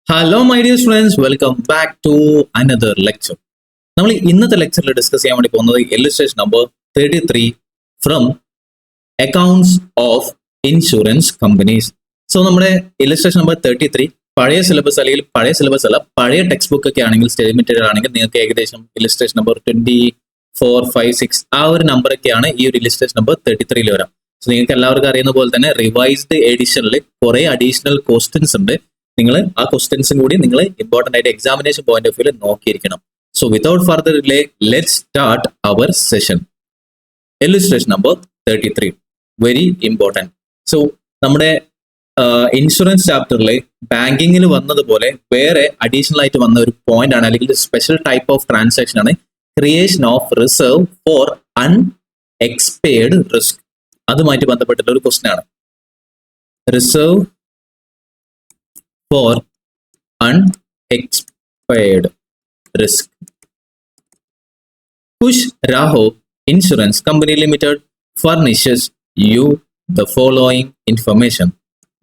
Hello my dear students, welcome back to another lecture. നമ്മൾ ഇന്നത്തെ ലെക്ചറിൽ ഡിസ്കസ് ചെയ്യാൻ വേണ്ടി പോകുന്നത് illustration number 33 from accounts of insurance companies. So നമ്മുടെ ഇല്ലസ്ട്രേഷൻ നമ്പർ 33 പഴയ സിലബസ് അല്ലെങ്കിൽ പഴയ സിലബസ് അല്ല, പഴയ ടെക്സ്റ്റ് ബുക്ക് ഒക്കെ ആണെങ്കിൽ, സ്റ്റഡി മെറ്റീരിയൽ ആണെങ്കിൽ നിങ്ങൾക്ക് ഏകദേശം ഇല്ലസ്ട്രേഷൻ നമ്പർ 24, 5, 6 ആ ഒരു നമ്പറൊക്കെയാണ് ഈ ഒരു ഇല്ലസ്ട്രേഷൻ നമ്പർ 33 വരാം. സോ നിങ്ങൾക്ക് എല്ലാവർക്കും അറിയുന്ന പോലെ തന്നെ റിവൈസ്ഡ് എഡിഷനിൽ കുറെ അഡീഷണൽ ക്വസ്റ്റ്യൻസ് ഉണ്ട്. നിങ്ങൾ ആ ക്വസ്റ്റ്യൻസും കൂടി നിങ്ങൾ ഇമ്പോർട്ടന്റ് ആയിട്ട് എക്സാമിനേഷൻ പോയിന്റ് ഓഫ് വ്യൂ നോക്കിയിരിക്കണം. So without further delay let's start our session. Illustration number 33 very important. So നമ്മുടെ ഇൻഷുറൻസ് ചാപ്റ്ററിൽ ബാങ്കിങ്ങിൽ വന്നതുപോലെ വേറെ അഡീഷണൽ ആയിട്ട് വന്ന ഒരു പോയിന്റ് ആണ്, അല്ലെങ്കിൽ സ്പെഷ്യൽ ടൈപ്പ് ഓഫ് ട്രാൻസാക്ഷൻ ആണ് creation of reserve four unexpired risk. അതുമായിട്ട് ബന്ധപ്പെട്ടിട്ടുള്ള ഒരു ക്വസ്റ്റ്യൻ ആണ്. Reserve for unexpired risk. Khushrao Insurance Company Limited furnishes you the following information.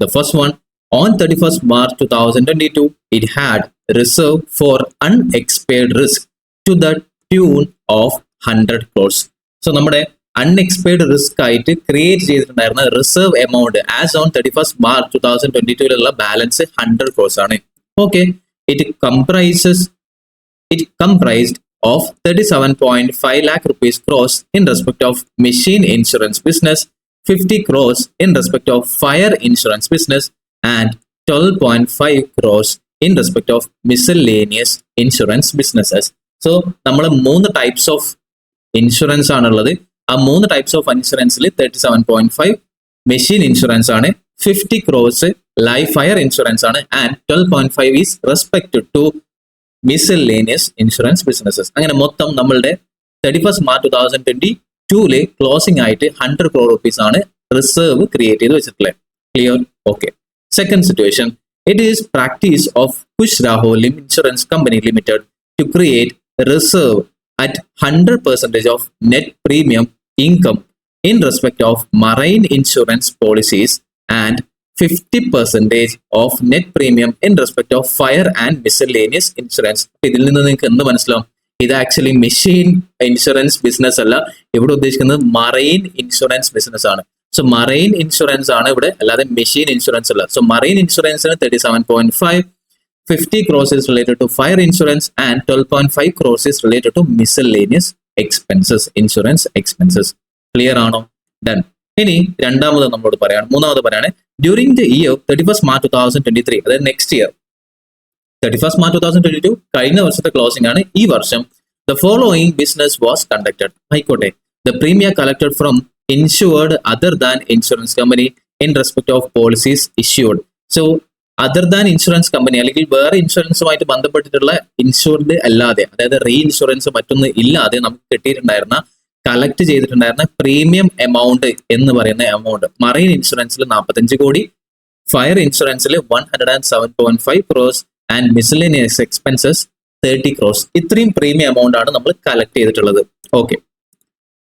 The first one, on 31st March 2022, it had reserve for unexpired risk to the tune of 100 crores. So, നമ്മുടെ unexpired risk ആയിട്ട് create ചെയ്തിട്ടുണ്ടായിരുന്ന reserve amount as on 31st March 2022 balance 100 crores ആണ്. Okay, it comprised of 37.5 lakh rupees gross in respect of machine insurance business, 50 crores in respect of fire insurance business, and 12.5 crores in respect of miscellaneous insurance businesses. So നമ്മൾ 3 types of insurance ആണുള്ളത്. ആ 3 types of ഇൻഷുറൻസിൽ 37.5 machine insurance ആണ്, 50 crores life fire insurance ആണ്, and 12.5 is respect to miscellaneous insurance businesses. അങ്ങനെ മൊത്തം നമ്മളുടെ 31st March 2022 closing ആയിട്ട് 100 crore rupees ആണ് റിസർവ് ക്രിയേറ്റ് ചെയ്ത് വെച്ചിട്ടുള്ളത്. Clear? Okay. Second situation, it is practice of Khushraho insurance company limited to create reserve at 100% of net premium income in respect of marine insurance policies and 50% of net premium in respect of fire and miscellaneous insurance. ഇതിൽ നിന്ന് നിങ്ങൾക്ക് എന്ത് മനസ്സിലാവും? ഇത് actually machine insurance business അല്ല, ഇവിടെ ഉദ്ദേശിക്കുന്നത് marine insurance business ആണ്. സോ മറൈൻ ഇൻഷുറൻസ് ആണ് ഇവിടെ, അല്ലാതെ മെഷീൻ ഇൻഷുറൻസ് അല്ല. സോ മറൈൻ ഇൻഷുറൻസിന് 37.5, 50 crores is related to fire insurance, and 12.5 crores is related to miscellaneous expenses, insurance expenses. Clear ആണോ? Done. ഇനി രണ്ടാമത് നമ്മളോട് പറയാണ്, മൂന്നാമത് പറയാണ്, during the year 31st March 2023, അതായത് നെക്സ്റ്റ് ഇയർ 31st March 2022 കഴിഞ്ഞ വർഷത്തെ ക്ലോസിംഗ് ആണ് ഈ വർഷം. The following business was conducted. ആയിക്കോട്ടെ, the premium collected from insured other than insurance company in respect of policies issued. So other than insurance company, അല്ലെങ്കിൽ വേറെ ഇൻഷുറൻസുമായിട്ട് ബന്ധപ്പെട്ടിട്ടുള്ള ഇൻഷുർഡ് അല്ലാതെ, അതായത് റീ ഇൻഷുറൻസ് മറ്റൊന്നും ഇല്ലാതെ നമുക്ക് കിട്ടിയിട്ടുണ്ടായിരുന്ന, കളക്ട് ചെയ്തിട്ടുണ്ടായിരുന്ന പ്രീമിയം എമൗണ്ട് എന്ന് പറയുന്ന എമൗണ്ട് മറൈൻ ഇൻഷുറൻസിൽ 45 കോടി, ഫയർ ഇൻഷുറൻസിൽ 107.5 crores and miscellaneous expenses 30 crores. ഇത്രയും പ്രീമിയം എമൗണ്ട് ആണ് നമ്മൾ കളക്ട് ചെയ്തിട്ടുള്ളത്. Okay.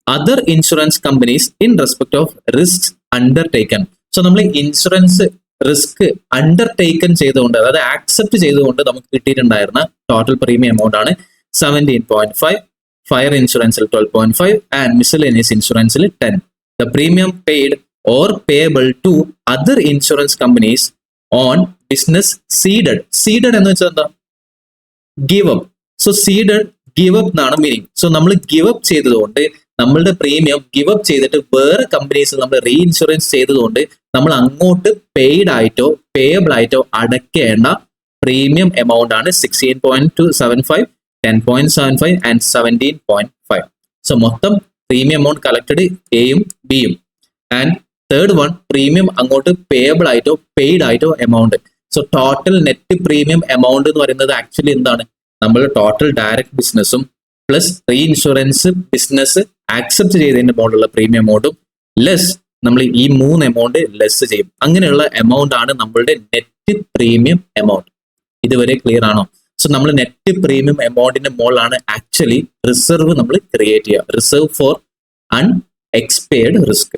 Other insurance companies in respect of risk undertaken. So നമ്മൾ ഇൻഷുറൻസ് റിസ്ക് അണ്ടർടേക്കൺ ചെയ്തുകൊണ്ട്, അതായത് ആക്സെപ്റ്റ് ചെയ്തുകൊണ്ട് നമുക്ക് കിട്ടിയിട്ടുണ്ടായിരുന്ന ടോട്ടൽ പ്രീമിയം എമൗണ്ട് ആണ് 17.5, ഫയർ ഇൻഷുറൻസിൽ 12.5 ആൻഡ് മിസലേനിയസ് ഇൻഷുറൻസിൽ 10. The premium paid or payable to other insurance companies on business ceded. Ceded എന്ന് വെച്ചാൽ എന്താ? Give up. So ceded give up എന്നാണ് മീനിങ്. സോ നമ്മൾ ഗിവ് അപ്പ് ചെയ്തതുകൊണ്ട്, നമ്മളുടെ പ്രീമിയം ഗിവ് അപ്പ് ചെയ്തിട്ട് വേറെ കമ്പനീസ് നമ്മൾ റീ ഇൻഷുറൻസ് ചെയ്തതുകൊണ്ട് നമ്മൾ അങ്ങോട്ട് പെയ്ഡ് ആയിട്ടോ പേയബിൾ ആയിട്ടോ അടയ്ക്കേണ്ട പ്രീമിയം എമൗണ്ട് ആണ് 16.275, 10.75 ആൻഡ് 17.5. സോ മൊത്തം പ്രീമിയം എമൗണ്ട് കളക്റ്റഡ് എയും ബിയും. ആൻഡ് തേർഡ് വൺ, പ്രീമിയം അങ്ങോട്ട് പേയബിൾ ആയിട്ടോ പെയ്ഡ് ആയിട്ടോ amount. So total net premium amount എന്ന് പറയുന്നത് ആക്ച്വലി എന്താണ്? നമ്മൾ ടോട്ടൽ ഡയറക്ട് ബിസിനസ്സും plus re insurance business accept ചെയ്തതിന്റെ മുകളിലുള്ള പ്രീമിയം എമൗണ്ടും ലെസ് നമ്മൾ ഈ 3 എമൗണ്ട് ലെസ് ചെയ്യും. അങ്ങനെയുള്ള എമൗണ്ട് ആണ് നമ്മളുടെ നെറ്റ് പ്രീമിയം എമൗണ്ട്. ഇതുവരെ ക്ലിയർ ആണോ? സോ നമ്മൾ നെറ്റ് പ്രീമിയം എമൗണ്ടിന്റെ മുകളിലാണ് ആക്ച്വലി റിസർവ് നമ്മൾ ക്രിയേറ്റ് ചെയ്യുക. Reserve four unexpired risk.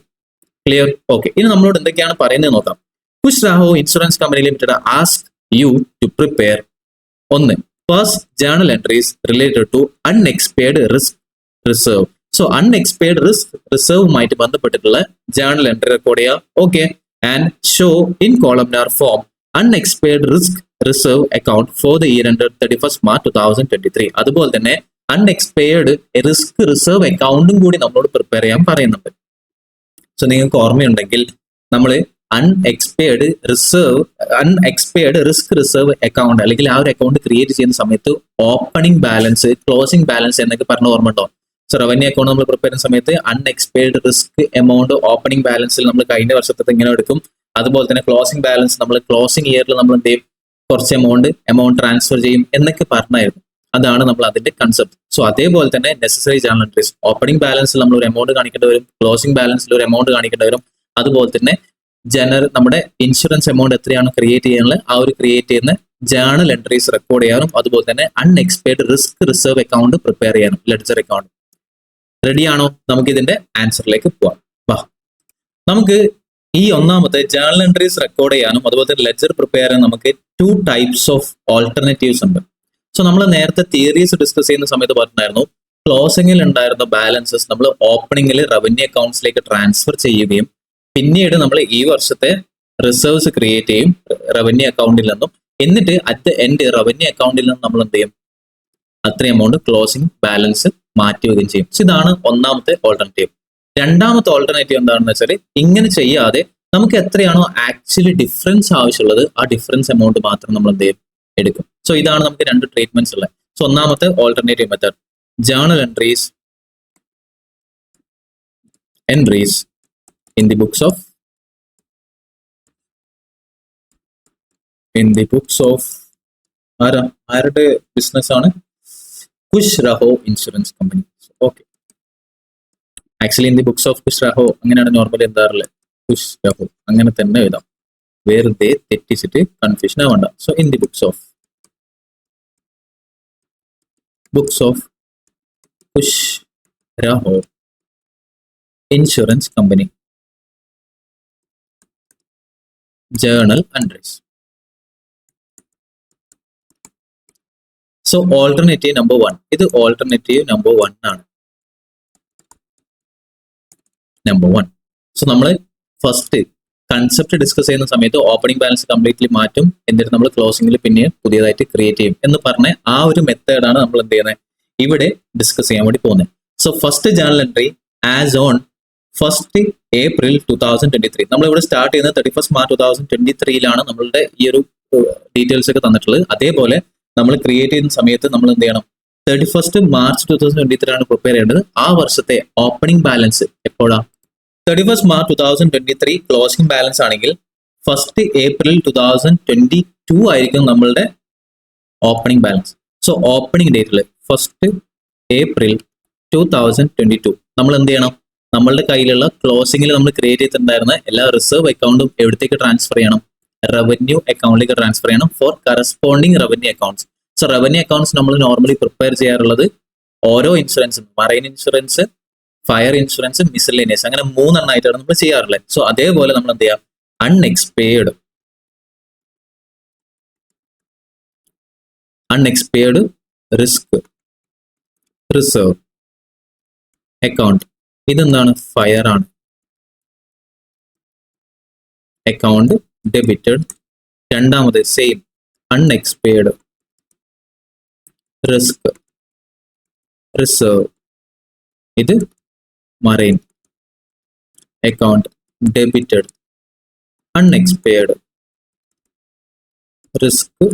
Clear? Okay. ഇനി നമ്മളോട് എന്തൊക്കെയാണ് പറയുന്നത് നോക്കാം. Khushrao Insurance Company Limited asked you to prepare ഒന്ന് first journal entries related to unexpaid risk reserve. So unexpaid risk reserve ആയിട്ട് ബന്ധപ്പെട്ടിട്ടുള്ള journal entry റെക്കോർഡ് ചെയ്യുക. Okay, and show in columnar form unexpaid risk reserve account for the year ended 31st March 2023. അതുപോലെ തന്നെ unexpired risk reserve അക്കൗണ്ടും കൂടി നമ്മളോട് prepare ചെയ്യാൻ പറയുന്നുണ്ട്. സോ നിങ്ങൾക്ക് ഓർമ്മയുണ്ടെങ്കിൽ നമ്മൾ അൺഎക്സ്പയർഡ് റിസ്ക് റിസർവ് അക്കൗണ്ട് അല്ലെങ്കിൽ ആ ഒരു അക്കൗണ്ട് ക്രിയേറ്റ് ചെയ്യുന്ന സമയത്ത് ഓപ്പണിംഗ് ബാലൻസ്, ക്ലോസിംഗ് ബാലൻസ് എന്നൊക്കെ പറഞ്ഞ ഓർമ്മ ഉണ്ടോ? സോ റവന്യൂ അക്കൗണ്ട് നമ്മൾ പ്രിപ്പയർ ചെയ്യുന്ന സമയത്ത് അൺഎക്സ്പയർഡ് റിസ്ക് എമൗണ്ട് ഓപ്പണിംഗ് ബാലൻസിൽ നമ്മൾ കഴിഞ്ഞ വർഷത്തെ ഇങ്ങനെ എടുക്കും. അതുപോലെ തന്നെ ക്ലോസിംഗ് ബാലൻസ് നമ്മൾ ക്ലോസിംഗ് ഇയറിൽ നമ്മൾ എന്ത് ചെയ്യും, കുറച്ച് എമൗണ്ട് ട്രാൻസ്ഫർ ചെയ്യും എന്നൊക്കെ പറഞ്ഞായിരുന്നു. അതാണ് നമ്മൾ അതിന്റെ കൺസെപ്റ്റ്. സോ അതേപോലെ തന്നെ നെസസറി ജേർണൽ എൻട്രീസ്, ഓപ്പണിംഗ് ബാലൻസിൽ നമ്മൾ ഒരു എമൗണ്ട് കാണിക്കേണ്ടി വരും, ക്ലോസിംഗ് ബാലൻസിൽ ഒരു എമൗണ്ട് കാണിക്കേണ്ടി വരും. അതുപോലെ തന്നെ നമ്മുടെ ഇൻഷുറൻസ് എമൗണ്ട് എത്രയാണ് ക്രിയേറ്റ് ചെയ്യാനുള്ളത്, ആ ഒരു ക്രിയേറ്റ് ചെയ്യുന്ന ജേർണൽ എൻട്രീസ് റെക്കോർഡ് ചെയ്യാനും അതുപോലെ തന്നെ unexpected risk reserve account prepare ചെയ്യാനും ലെഡ്ജർ അക്കൗണ്ട്. റെഡിയാണോ? നമുക്ക് ഇതിന്റെ ആൻസറിലേക്ക് പോവാം. വാ, നമുക്ക് ഈ ഒന്നാമത്തെ ജേർണൽ എൻട്രീസ് റെക്കോർഡ് ചെയ്യാനും അതുപോലെ തന്നെ ലെഡ്ജർ പ്രിപ്പയർ ചെയ്യാനും നമുക്ക് 2 ടൈപ്സ് ഓഫ് ഓൾട്ടർനേറ്റീവ്സ് ഉണ്ട്. സോ നമ്മൾ നേരത്തെ തിയറീസ് ഡിസ്കസ് ചെയ്യുന്ന സമയത്ത് പറഞ്ഞിട്ടുണ്ടായിരുന്നു, ക്ലോസിംഗിൽ ഉണ്ടായിരുന്ന ബാലൻസസ് നമ്മൾ ഓപ്പണിംഗിൽ റവന്യൂ അക്കൗണ്ട്സിലേക്ക് ട്രാൻസ്ഫർ ചെയ്യുകയും പിന്നീട് നമ്മൾ ഈ വർഷത്തെ റിസർവ്സ് ക്രിയേറ്റ് ചെയ്യും റവന്യൂ അക്കൗണ്ടിൽ നിന്നും, എന്നിട്ട് അറ്റ് ദ എൻഡ് റവന്യൂ അക്കൗണ്ടിൽ നിന്നും നമ്മൾ എന്ത് ചെയ്യും, അത്ര എമൗണ്ട് ക്ലോസിംഗ് ബാലൻസ് മാറ്റുകയും ചെയ്യും. സോ ഇതാണ് ഒന്നാമത്തെ ഓൾട്ടർനേറ്റീവ്. രണ്ടാമത്തെ ഓൾട്ടർനേറ്റീവ് എന്താണെന്ന് വെച്ചാൽ, ഇങ്ങനെ ചെയ്യാതെ നമുക്ക് എത്രയാണോ ആക്ച്വലി ഡിഫറൻസ് ആവശ്യമുള്ളത് ആ ഡിഫറൻസ് എമൗണ്ട് മാത്രം നമ്മൾ എന്ത് ചെയ്യും, എടുക്കും. സോ ഇതാണ് നമുക്ക് 2 ട്രീറ്റ്മെന്റ്സ് ഉള്ളത്. സോ ഒന്നാമത്തെ alternative method, journal entries in the books of ആരുടെ ബിസിനസ് ആണ്? Khush Raho insurance company. Okay, actually in the books of Khush Raho അങ്ങനെയാണ് നോർമലി എന്താറുള്ളത്, കുഷ് റഹോ അങ്ങനെ തന്നെ എഴുതാം, വെറുതെ തെറ്റിച്ചിട്ട് കൺഫ്യൂഷൻ ആവണ്ട. So in the books of Khush Raho insurance company journal entries. So alternative number 1, ഇത് alternative number 1 ആണ്. നമ്പർ 1. സോ നമ്മൾ ഫസ്റ്റ് കൺസെപ്റ്റ് ഡിസ്കസ് ചെയ്യുന്ന സമയത്ത് ഓപ്പണിംഗ് ബാലൻസ് കംപ്ലീറ്റ്ലി മാറ്റും, എന്നിട്ട് നമ്മൾ ക്ലോസിംഗിൽ പിന്നെ പുതിയതായിട്ട് ക്രിയേറ്റ് ചെയ്യും എന്ന് പറഞ്ഞ ആ ഒരു മെത്തേഡാണ് നമ്മൾ എന്ത് ചെയ്യുന്നത് ഇവിടെ ഡിസ്കസ് ചെയ്യാൻ വേണ്ടി പോകുന്നത്. So first journal entry as on 1st April 2023. നമ്മളിവിടെ സ്റ്റാർട്ട് ചെയ്യുന്നത് 31st March 2023 നമ്മളുടെ ഈ ഒരു ഡീറ്റെയിൽസ് ഒക്കെ തന്നിട്ടുള്ളത്. അതേപോലെ നമ്മൾ ക്രിയേറ്റ് ചെയ്യുന്ന സമയത്ത് നമ്മൾ എന്ത് ചെയ്യണം, 31st March 2023 പ്രിപ്പയർ ചെയ്യേണ്ടത്. ആ വർഷത്തെ ഓപ്പണിംഗ് ബാലൻസ് എപ്പോഴാണ്? 31st March 2023 ക്ലോസിംഗ് ബാലൻസ് ആണെങ്കിൽ 1st April 2022 ആയിരിക്കും നമ്മളുടെ ഓപ്പണിംഗ് ബാലൻസ്. സോ ഓപ്പണിംഗ് ഡേറ്റിൽ 1st April 2022 നമ്മൾ എന്ത് ചെയ്യണം, നമ്മളുടെ കയ്യിലുള്ള ക്ലോസിംഗിൽ നമ്മൾ ക്രിയേറ്റ് ചെയ്തിട്ടുണ്ടായിരുന്ന എല്ലാ റിസർവ് അക്കൗണ്ടും എവിടത്തേക്ക് ട്രാൻസ്ഫർ ചെയ്യണം, റവന്യൂ അക്കൗണ്ടിലേക്ക് ട്രാൻസ്ഫർ ചെയ്യണം for corresponding revenue accounts. So revenue accounts നമ്മൾ നോർമലി പ്രിപ്പയർ ചെയ്യാറുള്ളത് ഓരോ ഇൻഷുറൻസും, marine insurance, fire insurance, miscellaneous, അങ്ങനെ 3 എണ്ണമായിട്ടാണ് നമ്മൾ ചെയ്യാറുള്ളത്. സോ അതേപോലെ നമ്മൾ എന്ത് ചെയ്യാം, അൺഎക്സ്പെയർഡ് റിസ്ക് റിസർവ് അക്കൗണ്ട്, ഇതെന്താണ്, ഫയർ ആണ്. Account debited. രണ്ടാമത് സെയിം അൺഎക്സ്പെയർഡ് റിസ്ക് റിസർവ്, ഇത് marine account debited unexpired risk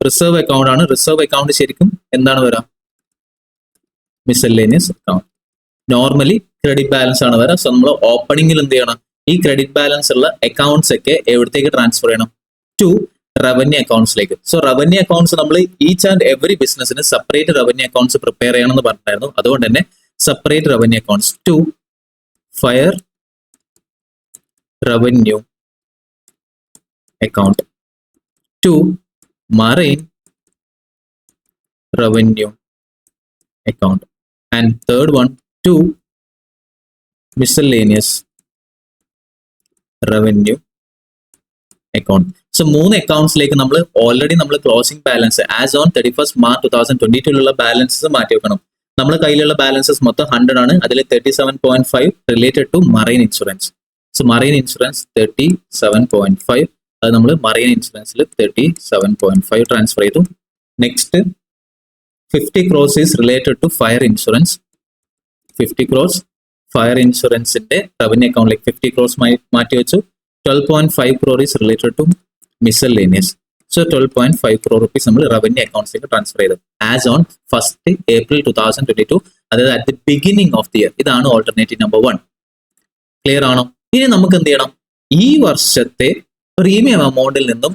reserve account ആണ്. റിസർവ് അക്കൗണ്ട് ശരിക്കും എന്താണ് വരാം, miscellaneous account. Normally credit balance ആണ് വരാം. സോ നമ്മൾ ഓപ്പണിംഗിൽ എന്ത് ചെയ്യണം, ഈ ക്രെഡിറ്റ് ബാലൻസ് ഉള്ള അക്കൗണ്ട്സ് ഒക്കെ എവിടത്തേക്ക് ട്രാൻസ്ഫർ ചെയ്യണം, ടു റവന്യൂ അക്കൗണ്ട്സിലേക്ക്. സോ റവന്യൂ അക്കൗണ്ട്സ് നമ്മൾ ഈച്ച് ആൻഡ് എവറി ബിസിനസിന് സെപ്പറേറ്റ് റവന്യൂ അക്കൗണ്ട്സ് പ്രിപ്പയർ ചെയ്യണമെന്ന് പറഞ്ഞിട്ടായിരുന്നു. അതുകൊണ്ട് തന്നെ separate revenue accounts to fire revenue account, to marine revenue account, and third one to miscellaneous revenue account. So 3 അക്കൗണ്ട്സിലേക്ക് നമ്മൾ already നമ്മൾ closing balance as on 31st March 2022 balances മാറ്റി വെക്കണം. നമ്മുടെ കയ്യിലുള്ള ബാലൻസസ് മൊത്തം 100 ആണ്. അതിൽ 37.5 related to marine insurance. So marine insurance 37.5, അത് നമ്മൾ മറൈൻ ഇൻഷുറൻസിൽ 37.5 ട്രാൻസ്ഫർ ചെയ്തു. Next 50 crores is related to fire insurance. 50 crores fire ഇൻഷുറൻസിന്റെ റവന്യൂ അക്കൗണ്ടിലേക്ക് 50 crores മാറ്റി വെച്ചു. 12.5 crore is related to miscellaneous. So 12.5 crore rupees നമ്മൾ റവന്യൂ അക്കൗണ്ട്സിലേക്ക് ട്രാൻസ്ഫർ ചെയ്തു ആസ് ഓൺ 1st April 2022, അതായത് at the beginning of the year. ഇതാണ് alternative number 1. Clear ആണോ? ഇനി നമുക്ക് എന്ത് ചെയ്യണം? ഈ വർഷത്തെ പ്രീമിയം എമൗണ്ടിൽ നിന്നും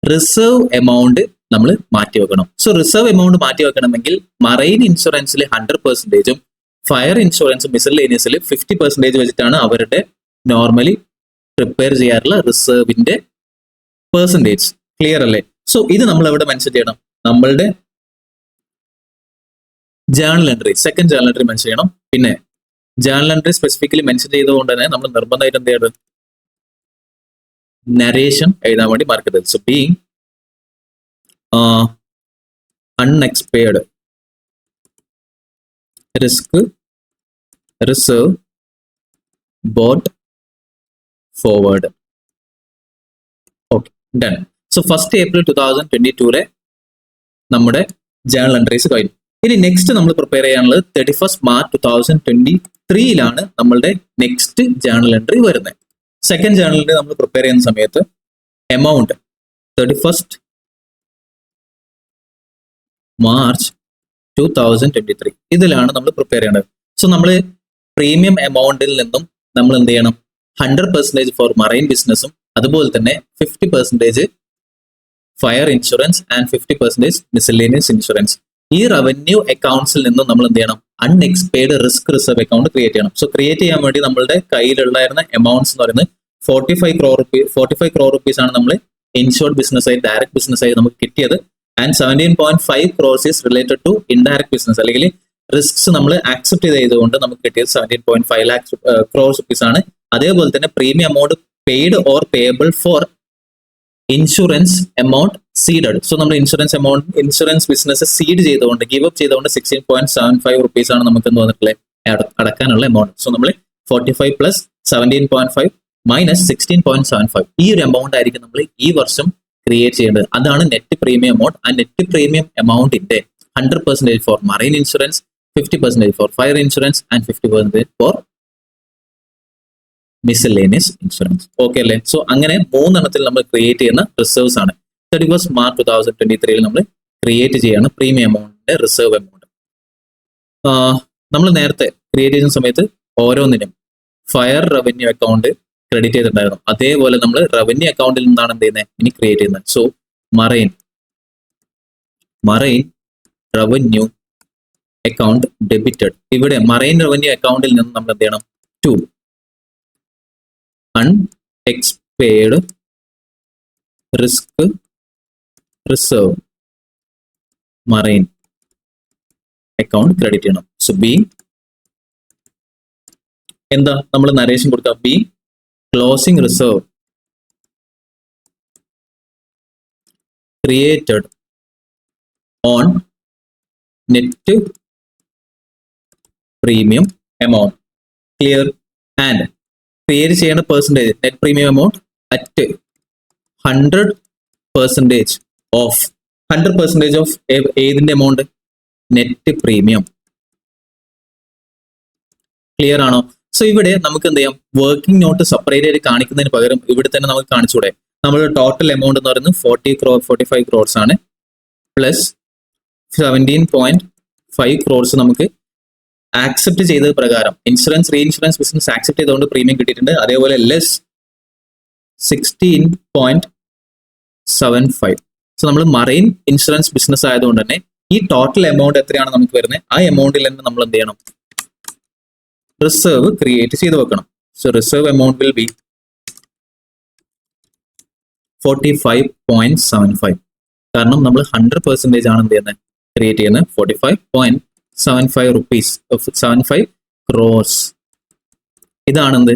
റിസർവ് എമൗണ്ട് നമ്മൾ മാറ്റി വെക്കണം. സോ റിസർവ് എമൗണ്ട് മാറ്റി വെക്കണമെങ്കിൽ മറൈൻ ഇൻഷുറൻസിൽ 100%, ഫയർ ഇൻഷുറൻസ് മിസലേനിയസിൽ 50% വെച്ചിട്ടാണ് അവരുടെ നോർമലി പ്രിപ്പയർ ചെയ്യാറുള്ള റിസർവിന്റെ പെർസെൻറ്റേജ്. ക്ലിയർ അല്ലേ? സോ ഇത് നമ്മൾ എവിടെ മെൻഷൻ ചെയ്യണം? നമ്മളുടെ journal entry, second journal entry mention ചെയ്യണം. പിന്നെ ജേണൽ എൻട്രി സ്പെസിഫിക്കലി മെൻഷൻ ചെയ്തുകൊണ്ട് തന്നെ നമ്മൾ നിർബന്ധമായിട്ട് എന്ത് ചെയ്യണം? നരേഷൻ എഴുതാൻ വേണ്ടി മറക്കരുത്. So being unexpired risk reserve bought forward. Okay, done. So 1st April 2022 നമ്മുടെ ജേണൽ എൻട്രീസ് കഴിഞ്ഞു. ഇനി നെക്സ്റ്റ് നമ്മൾ പ്രിപ്പയർ ചെയ്യാനുള്ളത് 31st March 2023 നമ്മളുടെ നെക്സ്റ്റ് ജേണൽ എൻട്രി വരുന്നത്. സെക്കൻഡ് ജേണൽ എൻട്രി നമ്മൾ പ്രിപ്പയർ ചെയ്യുന്ന സമയത്ത് എമൗണ്ട് 31st March 2023 ഇതിലാണ് നമ്മൾ പ്രിപ്പയർ ചെയ്യേണ്ടത്. സോ നമ്മൾ പ്രീമിയം എമൗണ്ടിൽ നിന്നും നമ്മൾ എന്ത് ചെയ്യണം? 100% ഫോർ മറൈൻ ബിസിനസ്സും അതുപോലെ തന്നെ 50% fire insurance and 50% miscellaneous insurance. ഈ റവന്യൂ അക്കൗണ്ട്സിൽ നിന്നും നമ്മൾ എന്ത് ചെയ്യണം? Unexpired risk reserve account create ചെയ്യണം. സോ ക്രിയേറ്റ് ചെയ്യാൻ വേണ്ടി നമ്മളുടെ കയ്യിലുണ്ടായിരുന്ന എമൗണ്ട്സ് എന്ന് പറയുന്നത് 45 crore rupees ആണ് നമ്മൾ ഇൻഷുർഡ് ബിസിനസ് ആയി, ഡയറക്ട് ബിസിനസ് ആയി നമുക്ക് കിട്ടിയത്. And 17.5 crores is related to indirect business, അല്ലെങ്കിൽ റിസ്ക്സ് നമ്മൾ ആക്സെപ്റ്റ് ചെയ്തുകൊണ്ട് നമുക്ക് കിട്ടിയത് 17.5 crores rupees ആണ്. അതേപോലെ തന്നെ premium amount paid or payable for insurance amount ceded. So നമ്മൾ ഇൻഷുറൻസ് ബിസിനസ് സീഡ് ചെയ്തുകൊണ്ട്, ഗീവ് അപ്പ് ചെയ്തുകൊണ്ട് 16.75 rupees ആണ് നമുക്ക് എന്ന് വന്നിട്ടുള്ളത് അടക്കാനുള്ള എമൗണ്ട്. സോ നമ്മൾ 45 plus 17.5 minus 16.75 ഈ ഒരു എമൗണ്ട് ആയിരിക്കും നമ്മൾ ഈ വർഷം ക്രിയേറ്റ് ചെയ്യേണ്ടത്. അതാണ് നെറ്റ് പ്രീമിയം എമൗണ്ട്. ആ നെറ്റ് പ്രീമിയം എമൗണ്ടിന്റെ 100% for marine insurance, 50% for fire insurance and 50% for miscellaneous insurance. Okay അല്ലേ? സോ അങ്ങനെ 3 എണ്ണത്തിൽ നമ്മൾ ക്രിയേറ്റ് ചെയ്യുന്ന റിസർവ്സ് ആണ്. 31st March 2023 നമ്മൾ ക്രിയേറ്റ് ചെയ്യാണ് പ്രീമിയം എമൗണ്ടിന്റെ റിസർവ് എമൗണ്ട്. നമ്മൾ നേരത്തെ ക്രിയേറ്റ് ചെയ്യുന്ന സമയത്ത് ഓരോന്നിനും ഫയർ റവന്യൂ അക്കൗണ്ട് ക്രെഡിറ്റ് ചെയ്തിട്ടുണ്ടായിരുന്നു. അതേപോലെ നമ്മൾ റവന്യൂ അക്കൗണ്ടിൽ നിന്നാണ് എന്ത് ചെയ്യുന്നത്? ഇനി ക്രിയേറ്റ് ചെയ്യുന്നത്. So marine revenue account debited. ഇവിടെ മറൈൻ റവന്യൂ അക്കൗണ്ടിൽ നിന്ന് നമ്മൾ എന്ത് ചെയ്യണം? To unexpired risk reserve marine account credit ചെയ്യണം. സോ ബി എന്താ നമ്മൾ നരേഷൻ കൊടുക്കുക? Be closing reserve created on net premium amount. Clear? And create ചെയ്യേണ്ട percentage net premium amount at 100% of ഏതിന്റെ എമൗണ്ട്? Net premium. ക്ലിയർ ആണോ? So ഇവിടെ നമുക്ക് എന്ത് ചെയ്യാം? വർക്കിംഗ് നോട്ട് സെപ്പറേറ്റ് ആയിട്ട് കാണിക്കുന്നതിന് പകരം ഇവിടെ തന്നെ നമുക്ക് കാണിച്ചൂടെ? നമ്മുടെ ടോട്ടൽ എമൗണ്ട് എന്ന് പറയുന്നത് 45 crores ആണ്, പ്ലസ് 17.5 crores നമുക്ക് ആക്സെപ്റ്റ് ചെയ്തത് പ്രകാരം റീഇൻഷുറൻസ് ബിസിനസ് ആക്സെപ്റ്റ് ചെയ്തുകൊണ്ട് പ്രീമിയം കിട്ടിയിട്ടുണ്ട്. അതേപോലെ ലെസ് 16.75. സോ നമ്മൾ മറൈൻ ഇൻഷുറൻസ് ബിസിനസ് ആയതുകൊണ്ട് തന്നെ ഈ ടോട്ടൽ എമൗണ്ട് എത്രയാണ് നമുക്ക് വരുന്നത്? ആ എമൗണ്ടിൽ തന്നെ നമ്മൾ എന്ത് ചെയ്യണം? റിസർവ് ക്രിയേറ്റ് ചെയ്ത് വെക്കണം. So reserve amount will be 45.75. കാരണം നമ്മൾ 100% ആണ് എന്ത് ചെയ്യുന്നത്? ക്രിയേറ്റ് ചെയ്യുന്നത്. 45.75 crores. ഇതാണെന്ത്?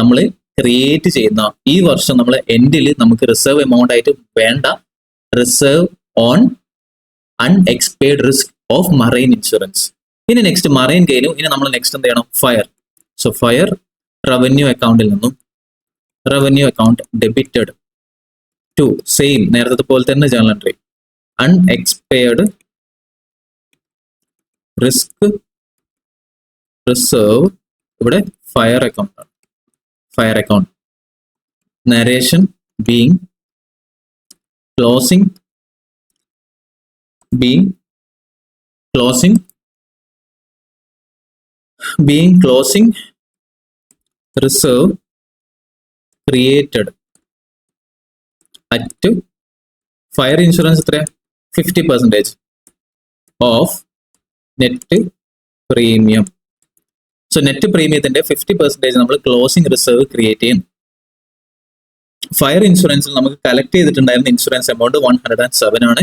നമ്മൾ ക്രിയേറ്റ് ചെയ്യുന്ന ഈ വർഷം നമ്മൾ എൻഡിൽ നമുക്ക് റിസർവ് എമൗണ്ട് ആയിട്ട് വേണ്ട reserve on unexpired risk of marine insurance. ഇനി നെക്സ്റ്റ് മറൈൻ ഗെയിനും ഇനി നമ്മൾ നെക്സ്റ്റ് എന്ത് ചെയ്യണം? ഫയർ. സോ ഫയർ റവന്യൂ അക്കൗണ്ടിൽ നിന്നും revenue account debited to same നേരത്തെ പോലെ തന്നെ journal entry unexpired risk reserve. ഇവിടെ ഫയർ അക്കൗണ്ട് ആണ്. Fire account narration being closing reserve created at fire insurance 50% of net premium. So net premium 50% നമ്മൾ closing reserve create ചെയ്യും. Fire ഇൻഷുറൻസിൽ നമുക്ക് collect ചെയ്തിട്ടുണ്ടായിരുന്ന insurance amount 107 ആണ്.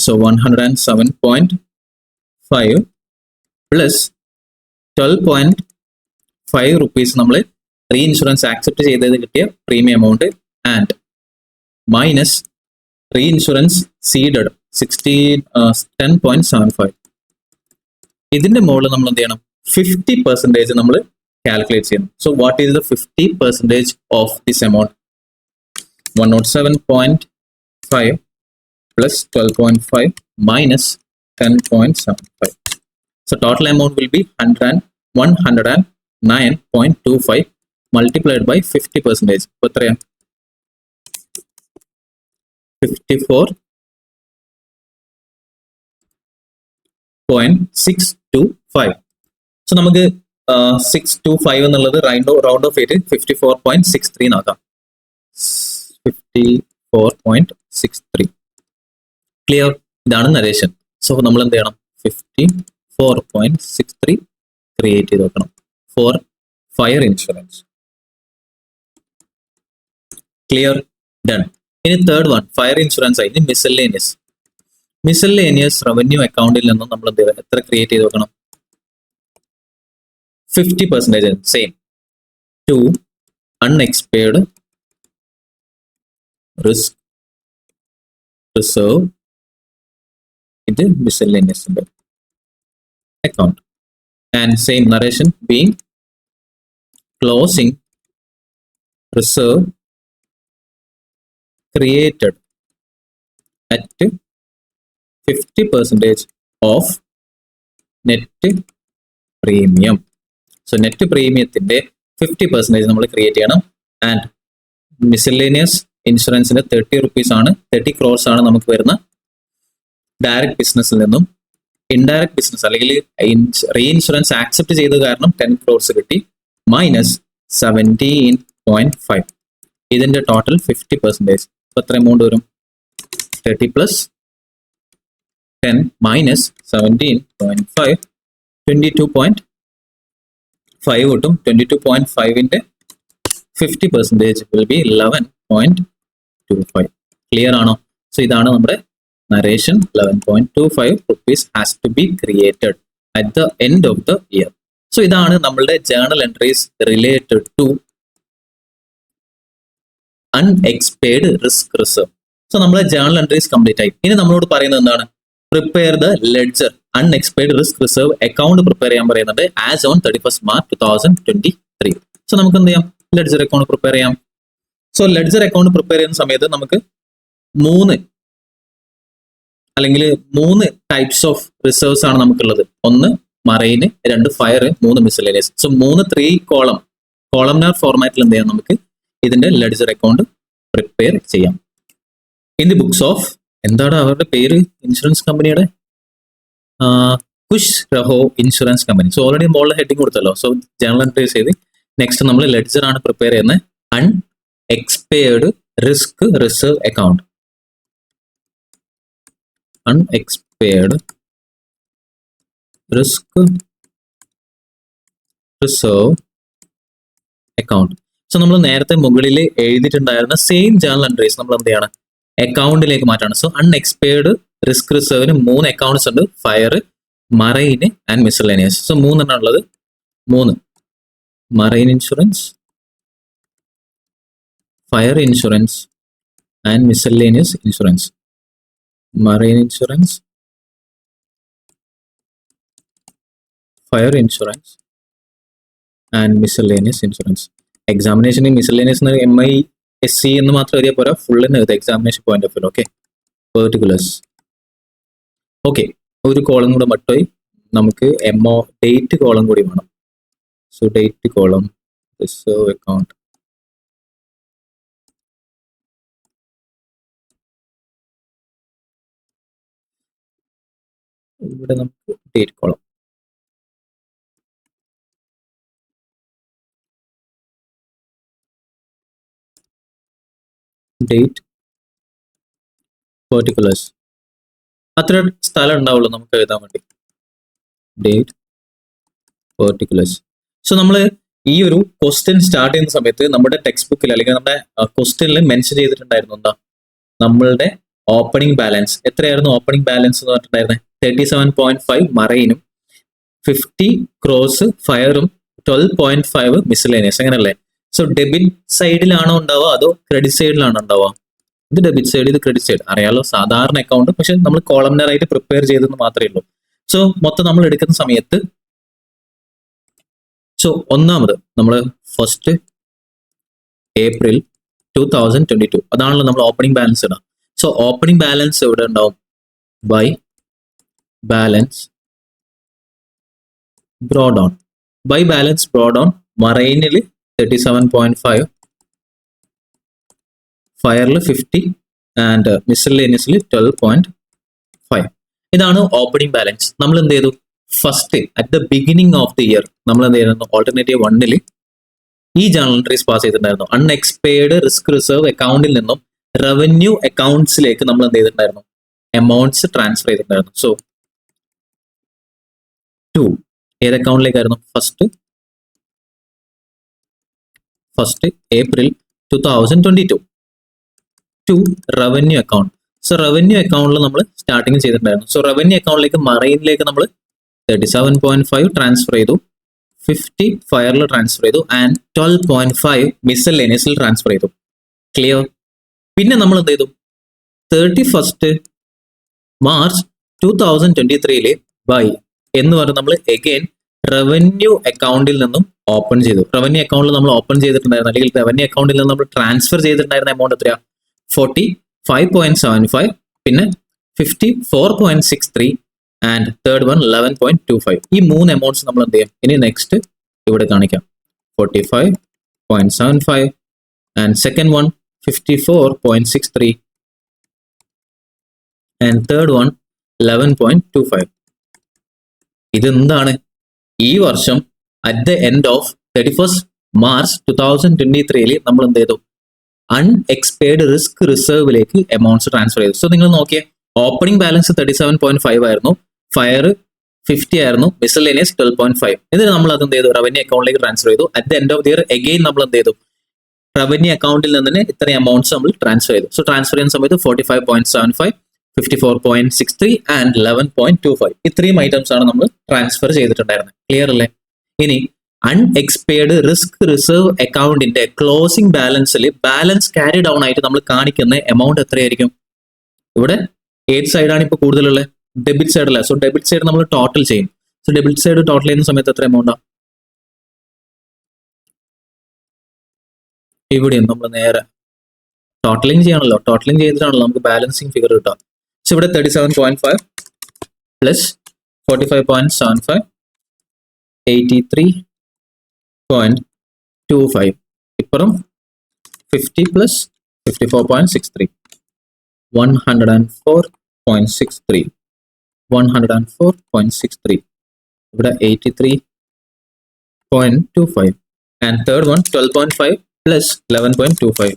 സോ 107.5 പ്ലസ് 12.5 rupees നമ്മൾ re insurance accept ചെയ്തത് കിട്ടിയ premium amount and minus re insurance seeded 10.75. ഇതിന്റെ മുകളിൽ നമ്മൾ എന്ത് ചെയ്യണം? 50% നമ്മൾ കാൽക്കുലേറ്റ് ചെയ്യണം. So what is the 50% of this amount? 107.5 plus 12.5 minus 10.75. So total amount will be 109.25 multiplied by 50%. So 54.625. So നമുക്ക് 625 എന്നുള്ളത് റൗണ്ട് ഓഫ് ചെയ്ത് 54.63 ആക്കാം. 54.63. ക്ലിയർ? ഇതാണ് നരേഷൻ. സോ നമ്മൾ എന്ത് ചെയ്യണം? 54.63 ക്രിയേറ്റ് ചെയ്ത് വെക്കണം four fire insurance. Clear? Done. ഇനി തേർഡ് വൺ ഫയർ ഇൻഷുറൻസ് ആയി. ഇനി മിസല്ലേനിയസ് റവന്യൂ അക്കൗണ്ടിൽ നിന്നും നമ്മൾ എന്ത് ചെയ്യുക? എത്ര ക്രിയേറ്റ് ചെയ്ത് വെക്കണം? 50% same to unexpired risk reserve. ഇത് മിസല്ലേനിയസിന്റെ account and same narration being closing reserve created at 50% of net premium. So net പ്രീമിയത്തിന്റെ 50% നമ്മൾ ക്രിയേറ്റ് ചെയ്യണം. ആൻഡ് മിസല്ലേനിയസ് ഇൻഷുറൻസിന് 30 rupees ആണ്, 30 crores ആണ് നമുക്ക് വരുന്ന ഡയറക്ട് ബിസിനസ്സിൽ നിന്നും. ഇൻഡയറക്ട് ബിസിനസ് അല്ലെങ്കിൽ റീ ഇൻഷുറൻസ് ആക്സെപ്റ്റ് ചെയ്തത് കാരണം 10 crores കിട്ടി. മൈനസ് 17.5. ഇതിന്റെ ടോട്ടൽ 50%. എത്ര എമൗണ്ട് വരും? 30 plus 10 minus 17.5 22.5 കിട്ടും. 22.5ന്റെ 50% will be 11.25. ക്ലിയർ ആണോ? സോ ഇതാണ് നമ്മുടെ narration. 11.25 rupees has to be created at the end of the year. So ഇതാണ് നമ്മളുടെ journal entries related to unexpired risk reserve. So നമ്മളെ ജേണൽ എൻട്രീസ് കംപ്ലീറ്റ് ആയി. ഇനി നമ്മളോട് പറയുന്നത് എന്താണ്? Prepare the ledger unexpired risk reserve account prepare ചെയ്യാൻ പറയുന്നുണ്ട് as on 31st March 2023. So നമുക്ക് എന്ത് ചെയ്യാം? ലെഡ്ജർ അക്കൗണ്ട് പ്രിപ്പയർ ചെയ്യാം. സോ ലെഡ്ജർ അക്കൗണ്ട് പ്രിപ്പയർ ചെയ്യുന്ന സമയത്ത് നമുക്ക് മൂന്ന് ടൈപ്സ് ഓഫ് റിസർവ്സ് ആണ് നമുക്കുള്ളത്. ഒന്ന് മറൈന്, 2 ഫയർ, 3 മിസലേനിയസ്. സോ 3 കോളംനാർ ഫോർമാറ്റിൽ എന്ത് ചെയ്യാം? നമുക്ക് ഇതിന്റെ ലെഡ്ജർ അക്കൗണ്ട് പ്രിപ്പയർ ചെയ്യാം. ഇൻ ദി ബുക്സ് ഓഫ് എന്താണ് അവരുടെ പേര്? ഇൻഷുറൻസ് കമ്പനിയുടെ Khush Raho insurance company. So already മോളിൽ ഹെഡിങ് കൊടുത്തല്ലോ. സോ ജേണൽ എൻട്രീസ് ചെയ്ത് നെക്സ്റ്റ് നമ്മൾ ലെഡ്ജർ ആണ് പ്രിപ്പയർ ചെയ്യുന്നത്. Unexpired risk reserve account. Unexpired risk reserve account. So നമ്മൾ നേരത്തെ മുകളിൽ എഴുതിയിട്ടുണ്ടായിരുന്ന സെയിം ജേണൽ എൻട്രീസ് നമ്മൾ എന്ത് ചെയ്യണം? അക്കൗണ്ടിലേക്ക് മാറ്റാണ്. സോ അൺഎക്സ്പെയർഡ് റിസ്ക് റിസർവിന് 3 അക്കൗണ്ട്സ് ഉണ്ട്. Fire, marine and miscellaneous. So 3 ഉള്ളത്. 3 marine insurance, fire insurance and miscellaneous insurance, marine insurance, fire insurance and miscellaneous insurance. Examination in miscellaneous MISC എന്ന് മാത്രം എഴുതിയാൽ പോരാ, ഫുൾ എന്ന് എഴുതുക examination point of view. Okay, particulars. Okay, ഒരു column കൂടെ മട്ടോയി, നമുക്ക് എംഒ ഡേറ്റ് കോളം കൂടി വേണം. So date column reserve account. ഇവിടെ നമുക്ക് ഡേറ്റ് കോളം. ഡേറ്റ് പെർട്ടിക്കുലേഴ്സ് അത്ര സ്ഥലം ഉണ്ടാവുള്ളൂ നമുക്ക് എഴുതാൻ വേണ്ടി. Date particulars. സോ നമ്മൾ ഈ ഒരു ക്വസ്റ്റ്യൻ സ്റ്റാർട്ട് ചെയ്യുന്ന സമയത്ത് നമ്മുടെ ടെക്സ്റ്റ് ബുക്കിൽ അല്ലെങ്കിൽ നമ്മുടെ ക്വസ്റ്റ്യനിൽ മെൻഷൻ ചെയ്തിട്ടുണ്ടായിരുന്നു എന്താ, നമ്മളുടെ ഓപ്പണിംഗ് ബാലൻസ് എത്രയായിരുന്നു? ഓപ്പണിംഗ് ബാലൻസ് എന്ന് പറഞ്ഞിട്ടുണ്ടായിരുന്നത് 37.5 മറൈനും 50 ക്രോസ് ഫയറും 12.5 മിസ്സലേനിയസ്, അങ്ങനല്ലേ? സോ ഡെബിറ്റ് സൈഡിലാണോ ഉണ്ടാവുക അതോ ക്രെഡിറ്റ് സൈഡിലാണോ ഉണ്ടാവുക? ഇത് ഡെബിറ്റ് സൈഡ്, ഇത് ക്രെഡിറ്റ് സൈഡ്. അറിയാലോ, സാധാരണ അക്കൗണ്ട്, പക്ഷെ നമ്മൾ കോളംനർ ആയിട്ട് പ്രിപ്പയർ ചെയ്തെന്ന് മാത്രമേ ഉള്ളൂ. സോ മൊത്തം നമ്മൾ എടുക്കുന്ന സമയത്ത്, സോ ഒന്നാമത് നമ്മൾ ഫസ്റ്റ് ഏപ്രിൽ 2022 അതാണല്ലോ നമ്മൾ ഓപ്പണിംഗ് ബാലൻസ് ഇടാം. സോ ഓപ്പണിംഗ് ബാലൻസ് എവിടെ ഉണ്ടാവും? By balance brought on. By balance brought on മറൈനിൽ 37.5, ഫയറിൽ 50 ആൻഡ് മിസ്സലേനിയസിൽ 12.5. ഇതാണ് ഓപ്പണിംഗ് ബാലൻസ്. നമ്മൾ എന്ത് ചെയ്തു? First at the beginning of the year നമ്മൾ എന്ത് ചെയ്യുന്നു? ഓൾട്ടർനേറ്റീവ് 1ൽ ഈ ജേർണൽ എൻട്രീസ് പാസ് ചെയ്തിട്ടുണ്ടായിരുന്നു. അൺഎക്സ്പെയർഡ് റിസ്ക് റിസർവ് അക്കൗണ്ടിൽ നിന്നും റവന്യൂ അക്കൗണ്ട്സിലേക്ക് നമ്മൾ എന്ത് ചെയ്തിട്ടുണ്ടായിരുന്നു? എമൗണ്ട്സ് ട്രാൻസ്ഫർ ചെയ്തിട്ടുണ്ടായിരുന്നു. സോ 2 ഏത് അക്കൗണ്ടിലേക്കായിരുന്നു? First April 2022 to revenue account. So revenue അക്കൗണ്ടിൽ നമ്മൾ സ്റ്റാർട്ടിങ് ചെയ്തിട്ടുണ്ടായിരുന്നു. സോ റവന്യൂ അക്കൗണ്ടിലേക്ക് മറൈനിലേക്ക് നമ്മൾ 37.5 ട്രാൻസ്ഫർ ചെയ്തു, 50 ഫയറിൽ ട്രാൻസ്ഫർ ചെയ്തു ആൻഡ് 12.5 മിസ്സലേനിയസിൽ ട്രാൻസ്ഫർ ചെയ്തു. ക്ലിയർ? പിന്നെ നമ്മൾ എന്ത് ചെയ്തു? 31 മാർച്ച് 2023 ബൈ എന്ന് പറഞ്ഞ് നമ്മൾ എഗെയിൻ റവന്യൂ അക്കൗണ്ടിൽ നിന്നും ഓപ്പൺ ചെയ്തു. റവന്യൂ അക്കൗണ്ടിൽ നമ്മൾ ഓപ്പൺ ചെയ്തിട്ടുണ്ടായിരുന്നു, അല്ലെങ്കിൽ റവന്യൂ അക്കൗണ്ടിൽ നിന്ന് നമ്മൾ ട്രാൻസ്ഫർ ചെയ്തിട്ടുണ്ടായിരുന്ന എമൗണ്ട് എത്രയാ? 45.75, പിന്നെ 54.63 ആൻഡ് തേർഡ് വൺ 11.25. ഈ 3 എമൗണ്ട്സ് നമ്മൾ എന്ത് ചെയ്യും? ഇനി നെക്സ്റ്റ് ഇവിടെ കാണിക്കാം. 45.75 and second one 54.63 and third one 11.25. ഇതെന്താണ്? ഈ വർഷം at the end of 31 March 2023 നമ്മൾ എന്ത് ചെയ്തു? അൺഎക്സ്പെയർഡ് റിസ്ക് റിസർവിലേക്ക് എമൗണ്ട്സ് ട്രാൻസ്ഫർ ചെയ്തു. സോ നിങ്ങൾ നോക്കിയേ, ഓപ്പണിംഗ് ബാലൻസ് 37.5 ആയിരുന്നു, ഫയർ 50 ആയിരുന്നു, മിസ്സലേനിയസ് 12.5. എന്നിട്ട് നമ്മൾ അത് എന്ത് ചെയ്തു? റവന്യൂ അക്കൗണ്ടിലേക്ക് ട്രാൻസ്ഫർ ചെയ്തു. At the end of the year again നമ്മൾ എന്ത് ചെയ്തു? റവന്യൂ അക്കൗണ്ടിൽ നിന്ന് ഇത്ര എമൗണ്ട്സ് നമ്മൾ ട്രാൻസ്ഫർ ചെയ്തു. സോ ട്രാൻസ്ഫർ ചെയ്യുന്ന സമയത്ത് 45.75, 54.63 ആൻഡ് 11.25 ഇത്രയും ഐറ്റംസ് ആണ് നമ്മൾ ട്രാൻസ്ഫർ ചെയ്തിട്ടുണ്ടായിരുന്നത്. ക്ലിയർ അല്ലേ? ഇനി അൺഎക്സ്പെയർഡ് റിസ്ക് റിസർവ് അക്കൗണ്ടിന്റെ ക്ലോസിംഗ് ബാലൻസിൽ ബാലൻസ് ക്യാരി ഡൗൺ ആയിട്ട് നമ്മൾ കാണിക്കുന്ന എമൗണ്ട് എത്രയായിരിക്കും? ഇവിടെ ഏത് സൈഡാണ് ഇപ്പോൾ കൂടുതലുള്ളത്? ഡെബിറ്റ് സൈഡ് അല്ല. സോ ഡെബിറ്റ് സൈഡ് നമ്മൾ ടോട്ടൽ ചെയ്യും. സോ ഡെബിറ്റ് സൈഡ് ടോട്ടൽ ചെയ്യുന്ന സമയത്ത് എത്ര എമൗണ്ടാണ്? ഇവിടെയും നമ്മൾ നേരെ ടോട്ടലിംഗ് ചെയ്യണമല്ലോ. ടോട്ടലിംഗ് ചെയ്തിട്ടാണല്ലോ നമുക്ക് ബാലൻസിങ് ഫിഗർ കിട്ടുക. സോ ഇവിടെ 37.5 പ്ലസ് 45.75, 83.25, ഇപ്പുറം 50 പ്ലസ് 54.63, 104.63, 104.63, ഇവിടെ 83.25 ആൻഡ് തേർഡ് വൺ 12.5 പ്ലസ് 11.25,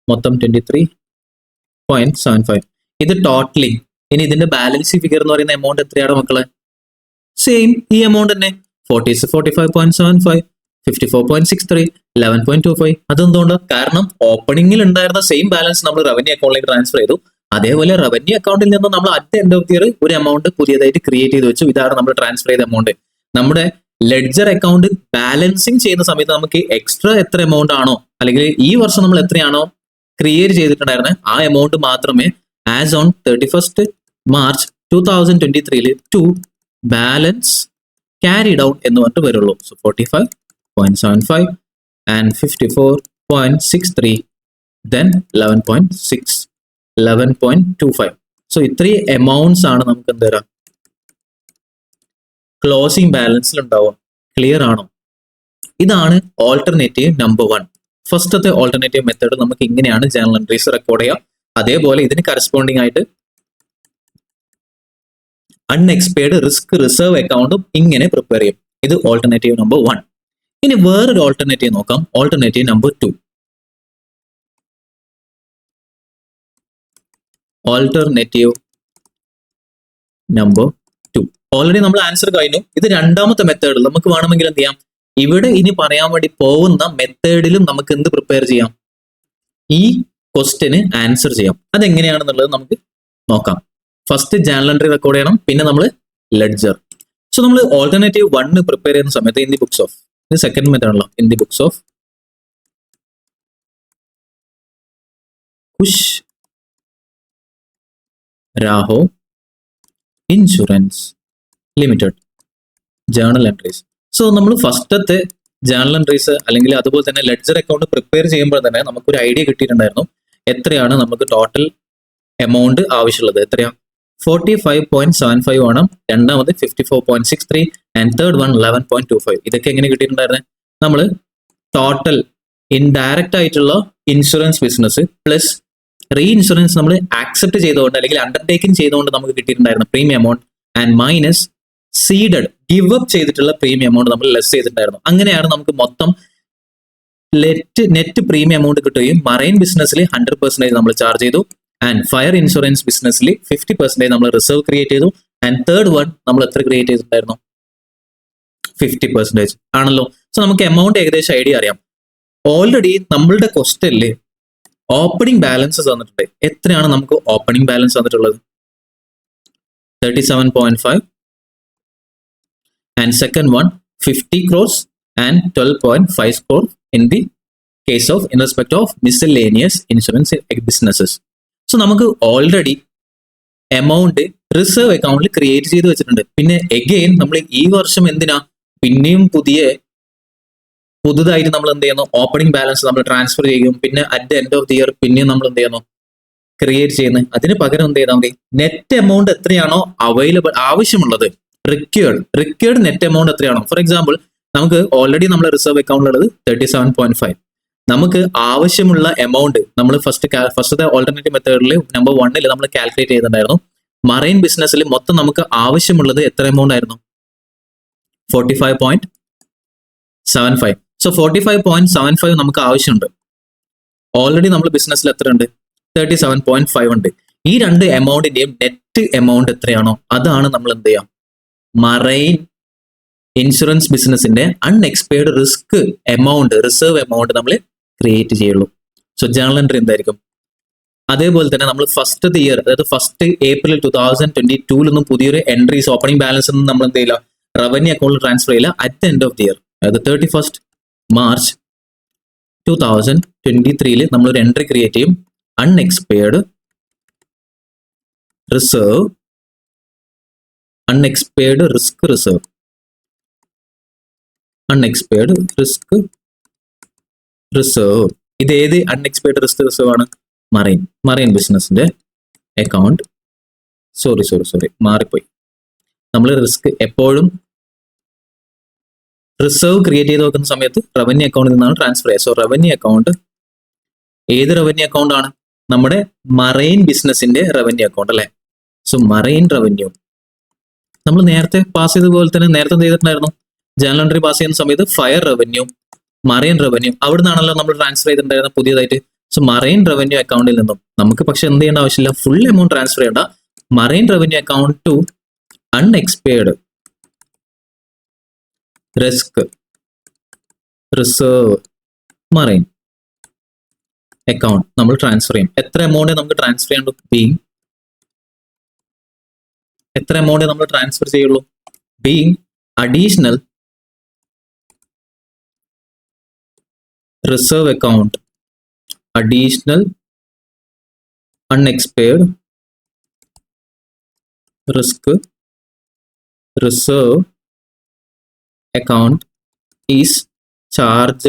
മൊത്തം 23.75. ഇത് ടോട്ടലിംഗ്. ഇനി ഇതിന്റെ ബാലൻസ് ഫിഗർ എന്ന് പറയുന്ന എമൗണ്ട് എത്രയാണ് മക്കളെ? സെയിം ഈ എമൗണ്ട് തന്നെ, 45.75, 54.63, 11.25. അതെന്തുകൊണ്ട്? കാരണം ഓപ്പണിംഗിൽ ഉണ്ടായിരുന്ന സെയിം ബാലൻസ് നമ്മൾ റവന്യൂ അക്കൗണ്ടിലേക്ക് ട്രാൻസ്ഫർ ചെയ്തു. അതേപോലെ റവന്യൂ അക്കൗണ്ടിൽ നിന്ന് നമ്മൾ at end of the year ഒരു എമൗണ്ട് പുതിയതായിട്ട് ക്രിയേറ്റ് ചെയ്ത് വെച്ചു. ഇതാണ് നമ്മൾ ട്രാൻസ്ഫർ ചെയ്ത എമൗണ്ട്. നമ്മുടെ ലെഡ്ജർ അക്കൗണ്ട് ബാലൻസിങ് ചെയ്യുന്ന സമയത്ത് നമുക്ക് എക്സ്ട്രാ എത്ര എമൗണ്ട് ആണോ അല്ലെങ്കിൽ ഈ വർഷം നമ്മൾ എത്രയാണോ ക്രിയേറ്റ് ചെയ്തിട്ടുണ്ടായിരുന്നത് ആ എമൗണ്ട് മാത്രമേ as on 31st March 2023 to balance carried out എന്ന് പറഞ്ഞിട്ട് വരുള്ളൂ. So 45.75 and 54.63 then 11.6 11.25. സോ ഇത്രയും എമൗണ്ട്സ് ആണ് നമുക്ക് എന്ത് തരാം ക്ലോസിംഗ് ബാലൻസിൽ ഉണ്ടാവുക. ക്ലിയർ ആണോ? ഇതാണ് ഓൾട്ടർനേറ്റീവ് നമ്പർ 1. ഫസ്റ്റത്തെ ഓൾട്ടർനേറ്റീവ് മെത്തേഡ് നമുക്ക് ഇങ്ങനെയാണ് ജേർണൽ എൻട്രീസ് റെക്കോർഡ് ചെയ്യുക. അതേപോലെ ഇതിന് കറസ്പോണ്ടിങ് ആയിട്ട് അൺഎക്സ്പെയർഡ് റിസ്ക് റിസർവ് അക്കൗണ്ടും ഇങ്ങനെ പ്രിപ്പയർ ചെയ്യും. ഇത് ഓൾട്ടർനേറ്റീവ് നമ്പർ 1. ഇനി വേറൊരു ഓൾട്ടർനേറ്റീവ് നോക്കാം. Alternative number 2. Alternative number 2 already നമ്മൾ ആൻസർ കഴിഞ്ഞു. ഇത് രണ്ടാമത്തെ മെത്തേഡിൽ നമുക്ക് വേണമെങ്കിൽ എന്ത് ചെയ്യാം, ഇവിടെ ഇനി പറയാൻ വേണ്ടി പോകുന്ന മെത്തേഡിലും നമുക്ക് എന്ത് പ്രിപ്പയർ ചെയ്യാം, ഈ ക്വസ്റ്റ്യന് ആൻസർ ചെയ്യാം. അതെങ്ങനെയാണെന്നുള്ളത് നമുക്ക് നോക്കാം. ഫസ്റ്റ് ജേർണൽ എൻട്രി റെക്കോർഡ് ചെയ്യണം, പിന്നെ നമ്മൾ ലെഡ്ജർ. സോ നമ്മൾ ഓൾട്ടർനേറ്റീവ് 1 പ്രിപ്പയർ ചെയ്യുന്ന സമയത്ത് ഇൻ ദി ബുക്സ് ഓഫ്, ഇത് സെക്കൻഡ് മെത്തേഡ് ആണല്ലോ, in the books of Khush Raho insurance limited journal entries. So നമ്മൾ ഫസ്റ്റത്തെ ജേർണൽ എൻട്രീസ് അല്ലെങ്കിൽ അതുപോലെ തന്നെ ലെഡ്ജർ അക്കൗണ്ട് പ്രിപ്പയർ ചെയ്യുമ്പോൾ തന്നെ നമുക്കൊരു ഐഡിയ കിട്ടിയിട്ടുണ്ടായിരുന്നു എത്രയാണ് നമുക്ക് ടോട്ടൽ എമൗണ്ട് ആവശ്യമുള്ളത്. എത്രയാണ് 45.75 ആണ്, രണ്ടാമത് 54.63 ആൻഡ് തേർഡ് വൺ 11.25. ഇതൊക്കെ എങ്ങനെ കിട്ടിയിട്ടുണ്ടായിരുന്നത്, നമ്മൾ ടോട്ടൽ ഇൻഡയറക്റ്റ് ആയിട്ടുള്ള insurance business plus reinsurance നമ്മൾ ആക്സെപ്റ്റ് ചെയ്തുകൊണ്ട് അല്ലെങ്കിൽ അണ്ടർടേക്കിംഗ് ചെയ്തുകൊണ്ട് നമുക്ക് കിട്ടിയിട്ടുണ്ടായിരുന്ന premium amount and minus ceded give up ചെയ്തിട്ടുള്ള പ്രീമിയം എമൗണ്ട് നമ്മൾ ലെസ് ചെയ്തിട്ടുണ്ടായിരുന്നു. അങ്ങനെയാണ് നമുക്ക് മൊത്തം നെറ്റ് പ്രീമിയം എമൗണ്ട് കിട്ടുകയും മറൈൻ ബിസിനസ്സിൽ 100% നമ്മൾ ചാർജ് ചെയ്തു ആൻഡ് ഫയർ ഇൻഷുറൻസ് ബിസിനസ്സിൽ 50% നമ്മൾ റിസർവ് ക്രിയേറ്റ് ചെയ്തു ആൻഡ് തേർഡ് വൺ നമ്മൾ എത്ര ക്രിയേറ്റ് ചെയ്തിട്ടുണ്ടായിരുന്നു 50% ആണല്ലോ. സോ നമുക്ക് എമൗണ്ട് ഏകദേശം ഐഡിയ അറിയാം. ഓൾറെഡി നമ്മളുടെ ക്വസ്റ്റ്യനിൽ ഓപ്പണിംഗ് ബാലൻസ് തന്നിട്ടുണ്ട്. എത്രയാണ് നമുക്ക് ഓപ്പണിംഗ് ബാലൻസ് തന്നിട്ടുള്ളത് 37.5 and second one 50 crores and 12.5 crore in the case of in respect of miscellaneous insurance businesses. So നമുക്ക് ഓൾറെഡി എമൗണ്ട് റിസർവ് അക്കൗണ്ടിൽ ക്രിയേറ്റ് ചെയ്ത് വെച്ചിട്ടുണ്ട്. പിന്നെ എഗെയിൻ നമ്മൾ ഈ വർഷം എന്തിനാ പിന്നെയും പുതുതായിട്ട് നമ്മൾ എന്ത് ചെയ്യുന്നു, ഓപ്പണിംഗ് ബാലൻസ് നമ്മൾ ട്രാൻസ്ഫർ ചെയ്യും. പിന്നെ at the end of the year പിന്നെയും നമ്മൾ എന്ത് ചെയ്യുന്നു, ക്രിയേറ്റ് ചെയ്യുന്നത്. അതിന് പകരം എന്ത് ചെയ്താൽ മതി, നെറ്റ് എമൗണ്ട് എത്രയാണോ അവൈലബിൾ ആവശ്യമുള്ളത് റിക്വേർഡ് നെറ്റ് എമൗണ്ട് എത്രയാണോ, ഫോർ എക്സാമ്പിൾ നമുക്ക് ഓൾറെഡി നമ്മൾ റിസർവ് അക്കൗണ്ടിലുള്ളത് 37.5. നമുക്ക് ആവശ്യമുള്ള എമൗണ്ട് നമ്മൾ ഫസ്റ്റത്തെ ഓൾട്ടർനേറ്റീവ് മെത്തേഡിൽ നമ്പർ 1 നമ്മൾ കാൽക്കുലേറ്റ് ചെയ്തിട്ടുണ്ടായിരുന്നു. മറൈൻ ബിസിനസ്സിൽ മൊത്തം നമുക്ക് ആവശ്യമുള്ളത് എത്ര എമൗണ്ട് ആയിരുന്നു 45.75. സോ 45.75 നമുക്ക് ആവശ്യമുണ്ട്. ഓൾറെഡി നമ്മൾ ബിസിനസ്സിൽ എത്ര ഉണ്ട് 37.5 ഉണ്ട്. ഈ രണ്ട് എമൗണ്ടിന്റെയും നെറ്റ് എമൗണ്ട് എത്രയാണോ അതാണ് നമ്മൾ എന്ത് ചെയ്യാം, മറൈൻ ഇൻഷുറൻസ് ബിസിനസിന്റെ unexpired risk amount reserve amount നമ്മൾ ക്രിയേറ്റ് ചെയ്യുള്ളൂ. സോ ജേർണൽ എൻട്രി എന്തായിരിക്കും, അതേപോലെ തന്നെ നമ്മൾ ഫസ്റ്റ് ഇയർ അതായത് ഫസ്റ്റ് ഏപ്രിൽ 2022 പുതിയൊരു എൻട്രീസ് ഓപ്പണിംഗ് ബാലൻസ് ഒന്നും നമ്മൾ എന്ത് ചെയ്യില്ല, റവന്യൂ അക്കൗണ്ടിൽ ട്രാൻസ്ഫർ ചെയ്യില്ല. At the end of the year അതായത് 31st March 2023 നമ്മളൊരു എൻട്രി ക്രിയേറ്റ് ചെയ്യും, unexpired reserve unexpired risk reserve unexpired risk reserve. ഇത് ഏത് അൺഎക്സ്പെയർഡ് റിസ്ക് റിസർവ് ആണ്, മറൈൻ ബിസിനസിന്റെ അക്കൗണ്ട്. സോറി മാറിപ്പോയി. നമ്മൾ റിസ്ക് എപ്പോഴും റിസർവ് ക്രിയേറ്റ് ചെയ്ത് വെക്കുന്ന സമയത്ത് റവന്യൂ അക്കൗണ്ടിൽ നിന്നാണ് ട്രാൻസ്ഫർ ചെയ്യുക. സോ റവന്യൂ അക്കൗണ്ട് ഏത് റവന്യൂ അക്കൗണ്ട് ആണ്, നമ്മുടെ മറൈൻ ബിസിനസിന്റെ റവന്യൂ അക്കൗണ്ട് അല്ലെ. സോ മറൈൻ റവന്യൂ നമ്മൾ നേരത്തെ പാസ് ചെയ്തതുപോലെ തന്നെ നേരത്തെ ചെയ്തിട്ടുണ്ടായിരുന്നു. ജേർണൽ എൻട്രി പാസ് ചെയ്യുന്ന സമയത്ത് ഫയർ റവന്യൂ മറൈൻ റവന്യൂ അവിടെ നിന്നാണല്ലോ നമ്മൾ ട്രാൻസ്ഫർ ചെയ്തിട്ടുണ്ടായിരുന്നത് പുതിയതായിട്ട്. സോ മറൈൻ റവന്യൂ അക്കൗണ്ടിൽ നിന്നും നമുക്ക് പക്ഷെ എന്ത് ചെയ്യേണ്ട ആവശ്യമില്ല, ഫുൾ എമൗണ്ട് ട്രാൻസ്ഫർ ചെയ്യേണ്ട. Marine revenue account to unexpired risk reserve marine account നമ്മൾ ട്രാൻസ്ഫർ ചെയ്യും. എത്ര എമൗണ്ട് നമുക്ക് ട്രാൻസ്ഫർ ചെയ്യേണ്ടു, എത്ര എമൗണ്ട് നമ്മൾ ട്രാൻസ്ഫർ ചെയ്യുള്ളൂ, being additional reserve account, additional unexpired risk reserve account is charged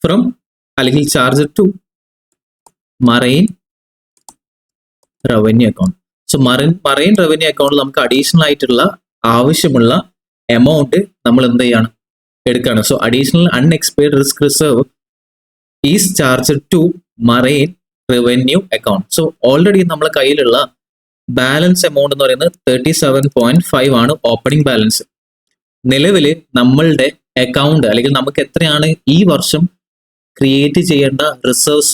from അല്ലെങ്കിൽ charged to marine revenue account. So marine revenue അക്കൗണ്ടിൽ നമുക്ക് അഡീഷണൽ ആയിട്ടുള്ള ആവശ്യമുള്ള എമൗണ്ട് നമ്മൾ എന്ത് ചെയ്യാണ് എടുക്കുകയാണ്. So additional unexpired risk reserve is charged to marine revenue account. So already നമ്മളെ കയ്യിലുള്ള ബാലൻസ് എമൗണ്ട് എന്ന് പറയുന്നത് 37.5 ആണ് ഓപ്പണിംഗ് ബാലൻസ്. നിലവിൽ നമ്മളുടെ അക്കൗണ്ട് അല്ലെങ്കിൽ നമുക്ക് എത്രയാണ് ഈ വർഷം ക്രിയേറ്റ് ചെയ്യേണ്ട റിസർവ്സ്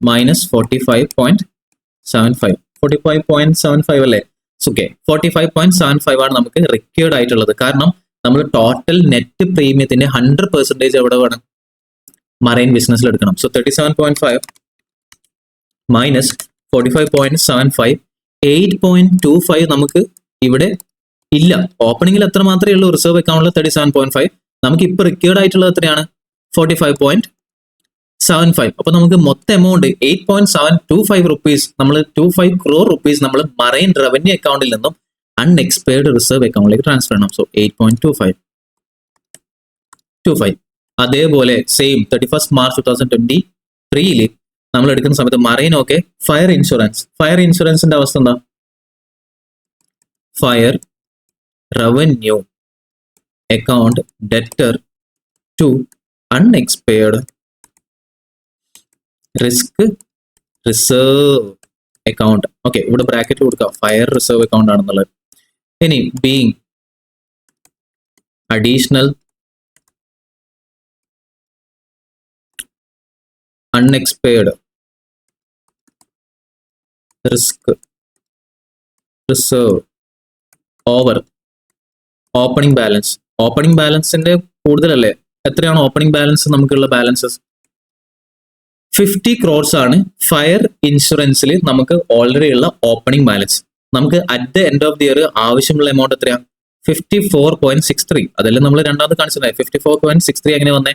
മൈനസ് 45.75 അല്ലേ? ഓക്കെ, 45.75 ആണ് നമുക്ക് റിക്വയർഡ് ആയിട്ടുള്ളത്. കാരണം നമ്മൾ ടോട്ടൽ നെറ്റ് പ്രീമിയത്തിന്റെ 100% എവിടെ വേണം? മറൈൻ ബിസിനസ്സിൽ എടുക്കണം. സോ 37.5 മൈനസ് 45.75, 8.25 നമുക്ക് ഇവിടെ ഇല്ല. ഓപ്പണിംഗിൽ എത്ര മാത്രമേ ഉള്ളൂ റിസർവ് അക്കൗണ്ടിൽ? 37.5. നമുക്ക് ഇപ്പൊ റിക്വയർഡ് ആയിട്ടുള്ളത് എത്രയാണ്? 45.75. അപ്പൊ നമുക്ക് മൊത്തം എമൗണ്ട് 8.725 റുപ്പീസ്, നമ്മൾ 25 crore റുപ്പീസ് നമ്മൾ മറൈൻ റവന്യൂ അക്കൗണ്ടിൽ നിന്നും അൺഎക്സ്പെയർഡ് റിസർവ് അക്കൗണ്ടിലേക്ക് ട്രാൻസ്ഫർ ചെയ്യണം. സോ 8.25. അതേപോലെ സെയിം 31st March 2023 നമ്മൾ എടുക്കുന്ന സമയത്ത് മറൈനൊക്കെ ഫയർ ഇൻഷുറൻസിന്റെ അവസ്ഥ എന്താ? Fire revenue account debtor to unexpired risk reserve account. Okay, ഇവിടെ ബ്രാക്കറ്റ് കൊടുക്കുക, ഫയർ റിസർവ് അക്കൗണ്ട് ആണെന്നുള്ളത്. ഇനി being additional unexpired risk reserve over opening balance. Opening ബാലൻസിന്റെ കൂടുതലല്ലേ? എത്രയാണ് ഓപ്പണിംഗ് ബാലൻസ്? നമുക്കുള്ള ബാലൻസസ് 50 crores ആണ് ഫയർ ഇൻഷുറൻസിൽ നമുക്ക് ഓൾറെഡി ഉള്ള ഓപ്പണിംഗ് ബാലൻസ്. നമുക്ക് at the end of the year ആവശ്യമുള്ള എമൗണ്ട് എത്രയാണ്? 54.63. അതെല്ലാം നമ്മൾ രണ്ടാമത് കാണിച്ചത്. 54.63 എങ്ങനെ വന്നേ?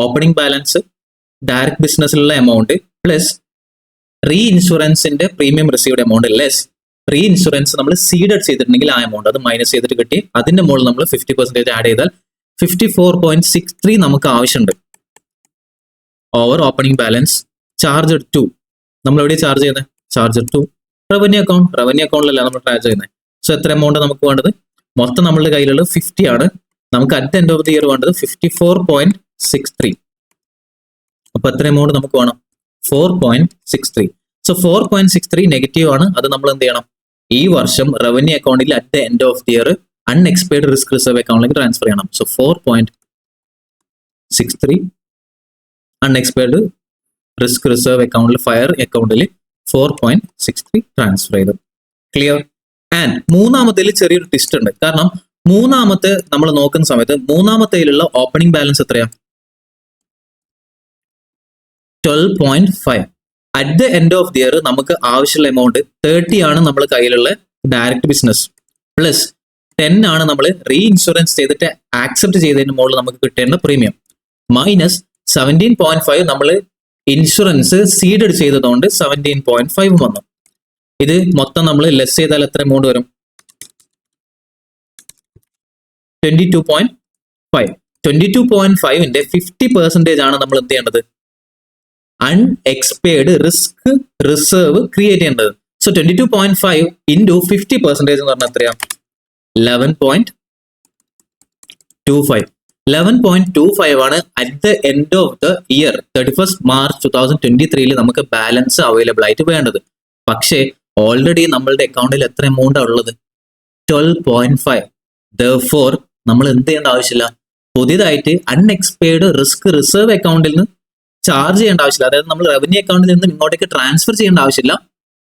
Opening balance direct ബിസിനസ്സിലുള്ള amount plus റീ ഇൻഷുറൻസിന്റെ premium received amount less reinsurance നമ്മൾ സീഡഡ് ചെയ്തിട്ടുണ്ടെങ്കിൽ ആ എമൗണ്ട് അത് മൈനസ് ചെയ്തിട്ട് കിട്ടി. അതിന്റെ മുകളിൽ നമ്മൾ 50% ആഡ് ചെയ്താൽ 54.63 നമുക്ക് ആവശ്യമുണ്ട്. Over opening balance charge to, നമ്മൾ എവിടെ ചാർജ് ചെയ്യുന്നത്? ചാർജ് ടു റവന്യൂ അക്കൗണ്ടിലല്ല നമ്മൾ ചാർജ് ചെയ്യുന്നത്. സോ എത്ര എമൗണ്ട് നമുക്ക് വേണ്ടത്? മൊത്തം നമ്മളുടെ കയ്യിലുള്ള 50 ആണ്. നമുക്ക് at end of the year വേണ്ടത് 54.63. അപ്പൊ എത്ര എമൗണ്ട് നമുക്ക് വേണം? 4.63. സോ 4.63 നെഗറ്റീവ് ആണ്. അത് നമ്മൾ എന്ത് ചെയ്യണം? ഈ വർഷം റവന്യൂ അക്കൗണ്ടിൽ at the end of the year unexpired risk reserve അക്കൗണ്ടിലേക്ക് ട്രാൻസ്ഫർ ചെയ്യണം. സോ 4.63 അൺഎക്സ്പെയർഡ് റിസ്ക് റിസർവ് അക്കൗണ്ടിൽ ഫയർ അക്കൗണ്ടിൽ 4.63 ട്രാൻസ്ഫർ ചെയ്തു. ക്ലിയർ? ആൻഡ് മൂന്നാമത്തേൽ ചെറിയൊരു ട്വിസ്റ്റ് ഉണ്ട്. കാരണം മൂന്നാമത്തെ നമ്മൾ നോക്കുന്ന സമയത്ത് മൂന്നാമത്തേലുള്ള ഓപ്പണിംഗ് ബാലൻസ് എത്രയാ? 12.5. At the end of the year നമുക്ക് ആവശ്യമുള്ള എമൗണ്ട് 30 ആണ് നമ്മൾ കയ്യിലുള്ള ഡയറക്ട് ബിസിനസ് പ്ലസ് 10 ആണ് നമ്മൾ റീ ഇൻഷുറൻസ് ചെയ്തിട്ട് ആക്സെപ്റ്റ് ചെയ്തതിന് മുകളിൽ നമുക്ക് കിട്ടേണ്ട പ്രീമിയം മൈനസ് 17.5 നമ്മൾ ഇൻഷുറൻസ് സീഡഡ് ചെയ്തതുകൊണ്ട് 17.5 വന്നു. ഇത് മൊത്തം നമ്മൾ ലെസ് ചെയ്താൽ എത്ര എമൗണ്ട് വരും? 22.5. 22.5ന്റെ 50% ആണ് നമ്മൾ എന്ത് ചെയ്യേണ്ടത്? അൺഎക്സ്പെയർഡ് റിസ്ക് റിസർവ് ക്രിയേറ്റ് ചെയ്യേണ്ടത്. സോ 22.5 ഇൻറ്റു 50% എന്ന് പറഞ്ഞാൽ എത്രയാ? 11.25. 11.25 ആണ് at the end of the year 31st March 2023 നമുക്ക് ബാലൻസ് അവൈലബിൾ ആയിട്ട് വേണ്ടത്. പക്ഷേ ഓൾറെഡി നമ്മളുടെ അക്കൗണ്ടിൽ എത്ര എമൗണ്ട് ഉള്ളത്? 12.5. Therefore നമ്മൾ എന്ത് ചെയ്യേണ്ട ആവശ്യമില്ല? പുതിയതായിട്ട് അൺഎക്സ്പെയർഡ് റിസ്ക് റിസർവ് അക്കൗണ്ടിൽ നിന്ന് ചാർജ് ചെയ്യേണ്ട ആവശ്യമില്ല. അതായത് നമ്മൾ റവന്യൂ അക്കൗണ്ടിൽ നിന്ന് ഇങ്ങോട്ടേക്ക് ട്രാൻസ്ഫർ ചെയ്യേണ്ട ആവശ്യമില്ല.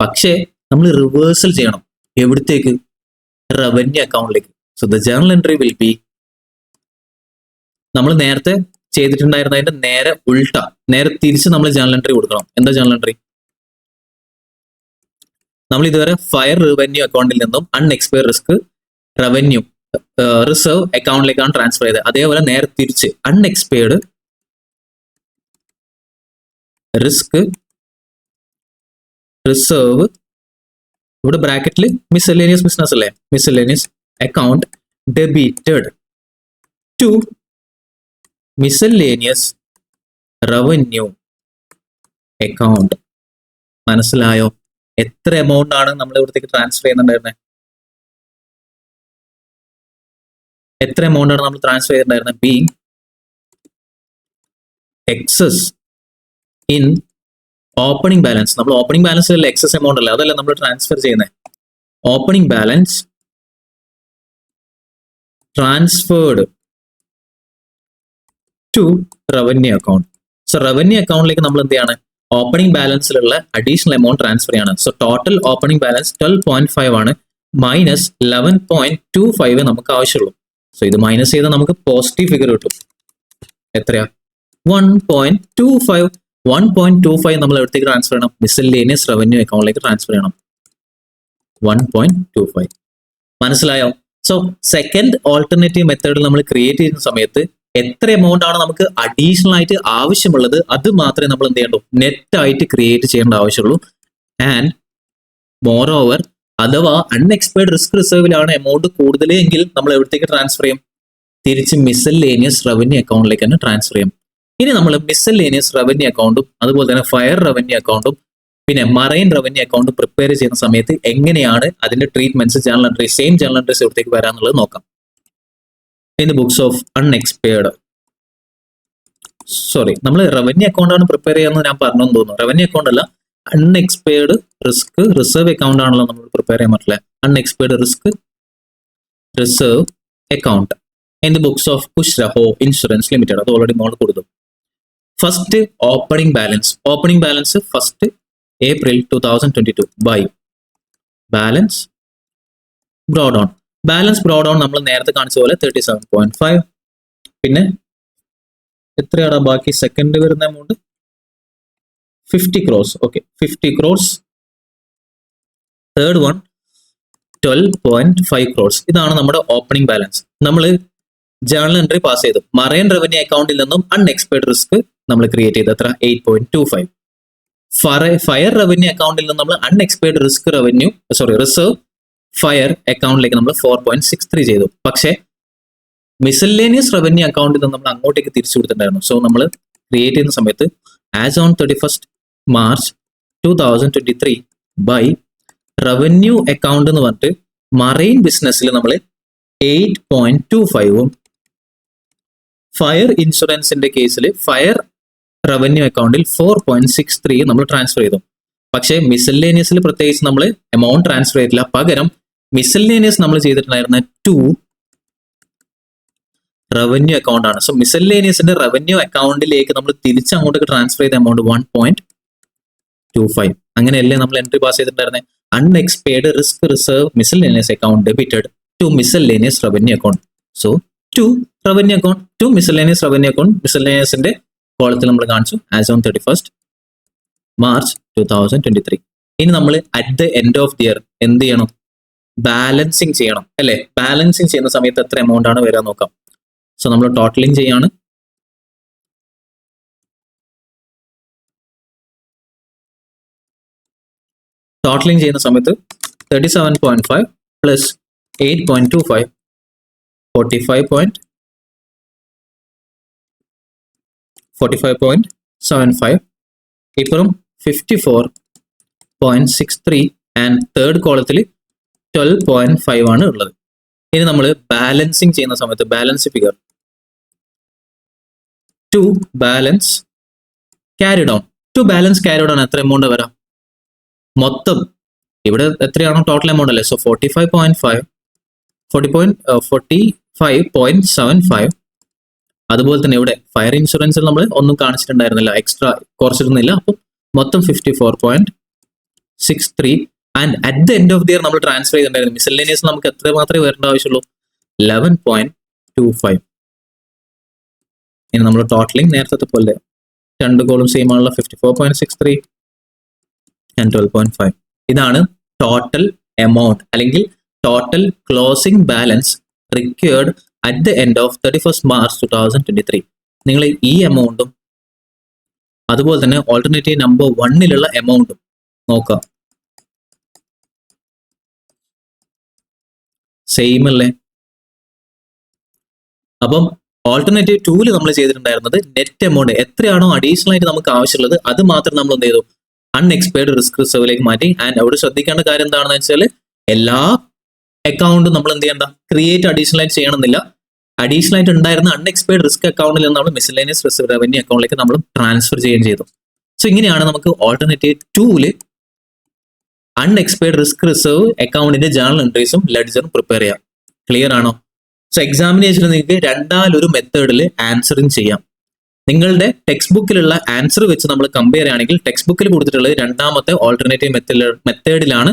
പക്ഷേ നമ്മൾ റിവേഴ്സൽ ചെയ്യണം. എവിടത്തേക്ക്? റവന്യൂ അക്കൗണ്ടിലേക്ക്. So the journal entry will be, നമ്മൾ നേരത്തെ ചെയ്തിട്ടുണ്ടായിരുന്നതിന്റെ നേരെ ഉൾട്ട, നേരെ തിരിച്ച് നമ്മൾ ജേർണൽ എൻട്രി കൊടുക്കണം. എന്താ ജേർണൽ എൻട്രി? നമ്മൾ ഇതുവരെ ഫയർ റവന്യൂ അക്കൗണ്ടിൽ നിന്നും അൺഎക്സ്പയർഡ് റിസ്ക് റവന്യൂ റിസർവ് അക്കൗണ്ടിലേക്കാണ് ട്രാൻസ്ഫർ ചെയ്തത്. അതേപോലെ നേരെ തിരിച്ച് അൺഎക്സ്പെയർഡ് റിസ്ക് റിസർവ്, ഇവിടെ ബ്രാക്കറ്റിൽ മിസ്സെല്ലേനിയസ് ബിസിനസ് അല്ലേ, miscellaneous account debited to miscellaneous revenue account. മനസ്സിലായോ? എത്ര എമൗണ്ട് ആണ് നമ്മൾ ഇവിടത്തേക്ക് ട്രാൻസ്ഫർ ചെയ്യുന്നുണ്ടായിരുന്നത്? എത്ര എമൗണ്ട് ആണ് നമ്മൾ ട്രാൻസ്ഫർ ചെയ്തിട്ടുണ്ടായിരുന്നത്? Being excess in opening balance. നമ്മൾ ഓപ്പണിംഗ് ബാലൻസിലുള്ള എക്സസ് എമൗണ്ട് അല്ല, അതല്ല നമ്മൾ ട്രാൻസ്ഫർ ചെയ്യുന്നത്. Opening balance transferred to revenue account. So revenue അക്കൗണ്ടിലേക്ക് നമ്മൾ എന്ത് ചെയ്യാണ്? ഓപ്പണിംഗ് ബാലൻസിലുള്ള അഡീഷണൽ എമൗണ്ട് ട്രാൻസ്ഫർ ചെയ്യാണ്. സോ ടോട്ടൽ ഓപ്പണിംഗ് ബാലൻസ് 12.5 ആണ്, മൈനസ് 11.25 നമുക്ക് ആവശ്യമുള്ളൂ. സോ ഇത് മൈനസ് ചെയ്താൽ നമുക്ക് പോസിറ്റീവ് ഫിഗർ കിട്ടും. എത്രയാ? 1.25. 1.25 നമ്മൾ എവിടത്തേക്ക് ട്രാൻസ്ഫർ ചെയ്യണം? മിസ്സെല്ലേനിയസ് റവന്യൂ അക്കൗണ്ടിലേക്ക് ട്രാൻസ്ഫർ ചെയ്യണം. 1.25. മനസ്സിലായോ? സോ സെക്കൻഡ് ഓൾട്ടർനേറ്റീവ് മെത്തേഡിൽ നമ്മൾ ക്രിയേറ്റ് ചെയ്യുന്ന സമയത്ത് എത്ര എമൗണ്ട് ആണ് നമുക്ക് അഡീഷണൽ ആയിട്ട് ആവശ്യമുള്ളത്, അത് മാത്രമേ നമ്മൾ എന്ത് ചെയ്യണ്ടൂ? നെറ്റ് ആയിട്ട് ക്രിയേറ്റ് ചെയ്യേണ്ട ആവശ്യമുള്ളൂ. ആൻഡ് മോർ ഓവർ, അഥവാ അൺഎക്സ്പെയർഡ് റിസ്ക് റിസർവിലാണ് എമൗണ്ട് കൂടുതൽ എങ്കിൽ നമ്മൾ എവിടത്തേക്ക് ട്രാൻസ്ഫർ ചെയ്യും? തിരിച്ച് മിസ്സെല്ലേനിയസ് റവന്യൂ അക്കൗണ്ടിലേക്ക് തന്നെ ട്രാൻസ്ഫർ ചെയ്യും. ഇനി നമ്മൾ മിസ്സെല്ലേനിയസ് റവന്യൂ അക്കൗണ്ടും അതുപോലെ തന്നെ ഫയർ റവന്യൂ അക്കൗണ്ടും പിന്നെ മറൈൻ റവന്യൂ അക്കൗണ്ട് പ്രിപ്പയർ ചെയ്യുന്ന സമയത്ത് എങ്ങനെയാണ് അതിന്റെ treatments, journal entries, same journal entries എവിടത്തേക്ക് വരാന്നുള്ളത് നോക്കാം. In the books of unexpired, sorry, നമ്മൾ റവന്യൂ അക്കൗണ്ട് ആണ് പ്രിപ്പയർ ചെയ്യാമെന്ന് ഞാൻ പറഞ്ഞു തോന്നുന്നു. റവന്യൂ അക്കൗണ്ട് അല്ല, അൺഎക്സ്പെയർഡ് റിസ്ക് റിസർവ് അക്കൗണ്ട് ആണല്ലോ നമ്മൾ പ്രിപ്പയർ ചെയ്യാൻ പറ്റില്ല. Unexpired risk reserve account in the books of Khushraho insurance limited. അത് ഓൾറെഡി മോൾ കൊടുത്തു. First opening balance. Opening balance first April 2022 by balance brought on. Balance brought on നമ്മൾ നേരത്തെ കാണിച്ച പോലെ 37.5. പിന്നെ എത്രയാണ് ബാക്കി സെക്കൻഡ് വരുന്ന amount? 50 crores. Okay, 50 crores. Third one 12.5 crores. ഇതാണ് നമ്മുടെ ഓപ്പണിംഗ് ബാലൻസ്. നമ്മൾ ജേണൽ എൻട്രി പാസ് ചെയ്തു. മറൈൻ റവന്യൂ അക്കൗണ്ടിൽ നിന്നും അൺഎക്സ്പെയർഡ് റിസ്ക് നമ്മൾ ക്രിയേറ്റ് ചെയ്ത് എത്ര? 8.25. ഫയർ റവന്യൂ അക്കൗണ്ടിൽ നിന്ന് നമ്മൾ unexpired risk revenue reserve fire അക്കൗണ്ടിലേക്ക് നമ്മൾ 4.63 ചെയ്തു. പക്ഷേ മിസ്സെല്ലേനിയസ് റവന്യൂ അക്കൗണ്ടിൽ നിന്ന് നമ്മൾ അങ്ങോട്ടേക്ക് തിരിച്ചു കൊടുത്തിട്ടുണ്ടായിരുന്നു. സോ നമ്മൾ ക്രിയേറ്റ് ചെയ്യുന്ന സമയത്ത് as on 31st March 2023 by revenue account എന്ന് പറഞ്ഞിട്ട് മറൈൻ ബിസിനസ്സിൽ നമ്മൾ 8.25ഉം ഫയർ ഇൻഷുറൻസിന്റെ കേസിൽ ഫയർ റവന്യൂ അക്കൗണ്ടിൽ 4.63 നമ്മൾ ട്രാൻസ്ഫർ ചെയ്തു. പക്ഷേ മിസ്സെല്ലേനിയസിൽ പ്രത്യേകിച്ച് നമ്മൾ എമൗണ്ട് ട്രാൻസ്ഫർ ചെയ്തില്ല. പകരം മിസ്സെല്ലേനിയസ് നമ്മൾ ചെയ്തിട്ടുണ്ടായിരുന്ന 2 റവന്യൂ അക്കൗണ്ട് ആണ്. സോ മിസ്സെല്ലേനിയസിന്റെ റവന്യൂ അക്കൗണ്ടിലേക്ക് നമ്മൾ തിരിച്ച് അങ്ങോട്ടേക്ക് ട്രാൻസ്ഫർ ചെയ്ത എമൗണ്ട് 1.25. അങ്ങനെയല്ലേ നമ്മൾ എൻട്രി പാസ് ചെയ്തിട്ടുണ്ടായിരുന്നത്? Unexpired risk reserve miscellaneous account debited to miscellaneous revenue account. So 2 revenue account to miscellaneous revenue account. മിസ്സെല്ലേനിയസിന്റെ കോളത്തിൽ നമ്മൾ കാണിച്ചു ആസ് ഓൺ 31st March 2023. ഇനി നമ്മൾ at the end of the year എന്ത് ചെയ്യണം? ബാലൻസിങ് ചെയ്യണം അല്ലെ? ബാലൻസിങ് ചെയ്യുന്ന സമയത്ത് എത്ര എമൗണ്ട് ആണ് വരാൻ നോക്കാം. സോ നമ്മൾ ടോട്ടലിംഗ് ചെയ്യാണ്. ടോട്ടലിംഗ് ചെയ്യുന്ന സമയത്ത് 37.5 പ്ലസ് 8.25 45.75 ഇപ്പുറം 54.63 ആൻഡ് തേർഡ് കോളത്തിൽ 12.5 ആണ് ഉള്ളത്. ഇനി നമ്മൾ ബാലൻസിങ് ചെയ്യുന്ന സമയത്ത് balance figure to balance carry down. എത്ര എമൗണ്ട് വരാം? മൊത്തം ഇവിടെ എത്രയാണോ ടോട്ടൽ എമൗണ്ട് അല്ലേ? സോ 45.75. അതുപോലെ തന്നെ ഇവിടെ ഫയർ ഇൻഷുറൻസിൽ നമ്മൾ ഒന്നും കാണിച്ചിട്ടുണ്ടായിരുന്നില്ല, എക്സ്ട്രാ കുറച്ചിരുന്നില്ല. അപ്പം മൊത്തം 54.63 and at the end of the year നമ്മൾ ട്രാൻസ്ഫർ ചെയ്തിട്ടുണ്ടായിരുന്നു. മിസ്സെല്ലേനിയസ് നമുക്ക് എത്ര മാത്രമേ വരേണ്ട ആവശ്യമുള്ളൂ? 11.25. ഇനി നമ്മൾ ടോട്ടലിംഗ് നേരത്തെ പോലെ രണ്ട് കോളും സെയിം ആണുള്ള 54.63 ആൻഡ് 12.5. ഇതാണ് ടോട്ടൽ എമൗണ്ട് അല്ലെങ്കിൽ total closing balance required at the end of 31st March 2023. നിങ്ങൾ ഈ എമൗണ്ടും അതുപോലെ തന്നെ ഓൾട്ടർനേറ്റീവ് നമ്പർ 1 എമൗണ്ടും നോക്കാം. സെയിം അല്ലേ? അപ്പം ഓൾട്ടർനേറ്റീവ് 2 നമ്മൾ ചെയ്തിട്ടുണ്ടായിരുന്നത് നെറ്റ് എമൗണ്ട് എത്രയാണോ അഡീഷണൽ ആയിട്ട് നമുക്ക് ആവശ്യമുള്ളത് അത് മാത്രം നമ്മൾ എന്ത് ചെയ്തു, അൺഎക്സ്പെയർഡ് റിസ്ക് റിസർവിലേക്ക് മാറ്റി. ആൻഡ് അവിടെ ശ്രദ്ധിക്കേണ്ട കാര്യം എന്താണെന്ന് വെച്ചാൽ എല്ലാ അക്കൗണ്ടും നമ്മൾ എന്ത് ചെയ്യണ്ട, ക്രിയേറ്റ് അഡീഷണൽ ആയിട്ട് ചെയ്യണമെന്നില്ല. അഡീഷണൽ ആയിട്ട് ഉണ്ടായിരുന്ന അൺഎക്സ്പെയർഡ് റിസ്ക് അക്കൗണ്ടിൽ നിന്ന് നമ്മൾ മിസ്സലേനിയസ് റിസർവ് റവന്യൂ അക്കൗണ്ടിലേക്ക് നമ്മൾ ട്രാൻസ്ഫർ ചെയ്യുകയും ചെയ്തു. സോ ഇങ്ങനെയാണ് നമുക്ക് ഓൾട്ടർനേറ്റീവ് 2 അൺഎക്സ്പെയർഡ് റിസ്ക് റിസർവ് അക്കൗണ്ടിന്റെ ജേണൽ എൻട്രീസും ലെഡ്ജറും പ്രിപ്പയർ ചെയ്യാം. ക്ലിയർ ആണോ? സോ എക്സാമിനേഷന് നിങ്ങൾക്ക് രണ്ടാലൊരു മെത്തേഡിൽ ആൻസറിങ് ചെയ്യാം. നിങ്ങളുടെ ടെക്സ്റ്റ് ബുക്കിലുള്ള ആൻസർ വെച്ച് നമ്മൾ കമ്പയർ ചെയ്യുകയാണെങ്കിൽ ടെക്സ്റ്റ് ബുക്കിൽ കൊടുത്തിട്ടുള്ളത് രണ്ടാമത്തെ ഓൾട്ടർനേറ്റീവ് മെത്തേഡിലാണ്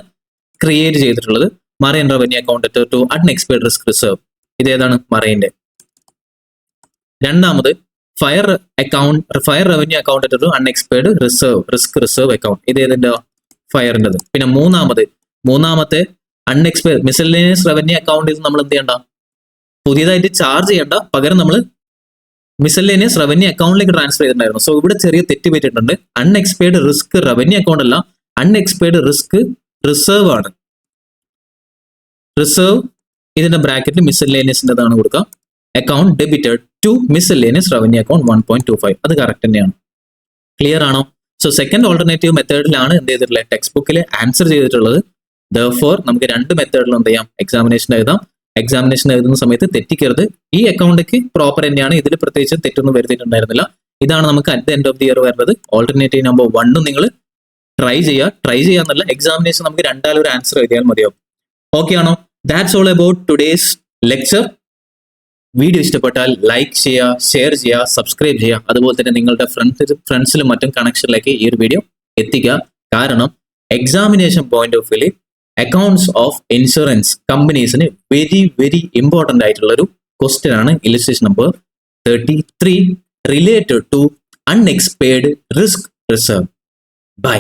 ക്രിയേറ്റ് ചെയ്തിട്ടുള്ളത്. Marine revenue account to unexpired risk reserve, ഇതേതാണ് മറൈൻ്റെ. രണ്ടാമത് fire revenue account to unexpired risk reserve account, ഇതേതിൻ്റെ ഫയറിൻ്റെത്. പിന്നെ മൂന്നാമത്തെ അൺഎക്സ്പെയർഡ് മിസലേനിയസ് റവന്യൂ അക്കൗണ്ടിൽ നമ്മൾ എന്ത് ചെയ്യണ്ട, പുതിയതായിട്ട് ചാർജ് ചെയ്യേണ്ട, പകരം നമ്മൾ മിസലേനിയസ് റവന്യൂ അക്കൗണ്ടിലേക്ക് ട്രാൻസ്ഫർ ചെയ്തിട്ടുണ്ടായിരുന്നു. സോ ഇവിടെ ചെറിയ തെറ്റ് പറ്റിയിട്ടുണ്ട്. അൺഎക്സ്പെയർഡ് റിസ്ക് റവന്യൂ അക്കൗണ്ട് അല്ല, അൺഎക്സ്പെയർഡ് റിസ്ക് റിസർവ് ആണ്. റിസർവ് ഇതിന്റെ ബ്രാക്കറ്റിൽ മിസലേനിയസിൻ്റെതാണ് കൊടുക്കുക. Account debited to miscellaneous revenue account 1.25, അത് കറക്റ്റ് തന്നെയാണ്. ക്ലിയർ ആണോ? സോ സെക്കൻഡ് ഓൾട്ടർനേറ്റീവ് മെത്തേഡിലാണ് എന്ത് ചെയ്തിട്ടുള്ളത്, ടെക്സ്റ്റ് ബുക്കിൽ ആൻസർ ചെയ്തിട്ടുള്ളത്. ദർഫോർ നമുക്ക് രണ്ട് മെത്തേഡിലും എന്ത് ചെയ്യാം, എക്സാമിനേഷൻ എഴുതാം. എക്സാമിനേഷൻ എഴുതുന്ന സമയത്ത് തെറ്റിക്കരുത്. ഈ അക്കൗണ്ടിക്ക് പ്രോപ്പർ തന്നെയാണ്, ഇതിൽ പ്രത്യേകിച്ച് തെറ്റൊന്നും വരുത്തിയിട്ടുണ്ടായിരുന്നില്ല. ഇതാണ് നമുക്ക് at the end of the year വരുന്നത്. ഓൾട്ടർനേറ്റീവ് നമ്പർ 1 നിങ്ങൾ ട്രൈ ചെയ്യാന്നല്ല, എക്സാമിനേഷൻ നമുക്ക് രണ്ടാലും ഒരു ആൻസർ എഴുതിയാൽ മതിയാവും. ഓക്കെ ആണോ? That's all about today's lecture. Video ഇഷ്ടപ്പെട്ടാൽ ലൈക്ക് ചെയ്യുക, ഷെയർ ചെയ്യുക, സബ്സ്ക്രൈബ് ചെയ്യുക. അതുപോലെ തന്നെ നിങ്ങളുടെ ഫ്രണ്ട്സിലും മറ്റും കണക്ഷനിലേക്ക് ഈ ഒരു വീഡിയോ എത്തിക്കുക. കാരണം എക്സാമിനേഷൻ പോയിന്റ് ഓഫ് വ്യൂവിൽ അക്കൗണ്ട്സ് ഓഫ് ഇൻഷുറൻസ് കമ്പനീസിന് വെരി വെരി ഇമ്പോർട്ടൻ്റ് ആയിട്ടുള്ള ഒരു ക്വസ്റ്റ്യൻ ആണ് illustration number 33 related to unexpired risk reserve. By.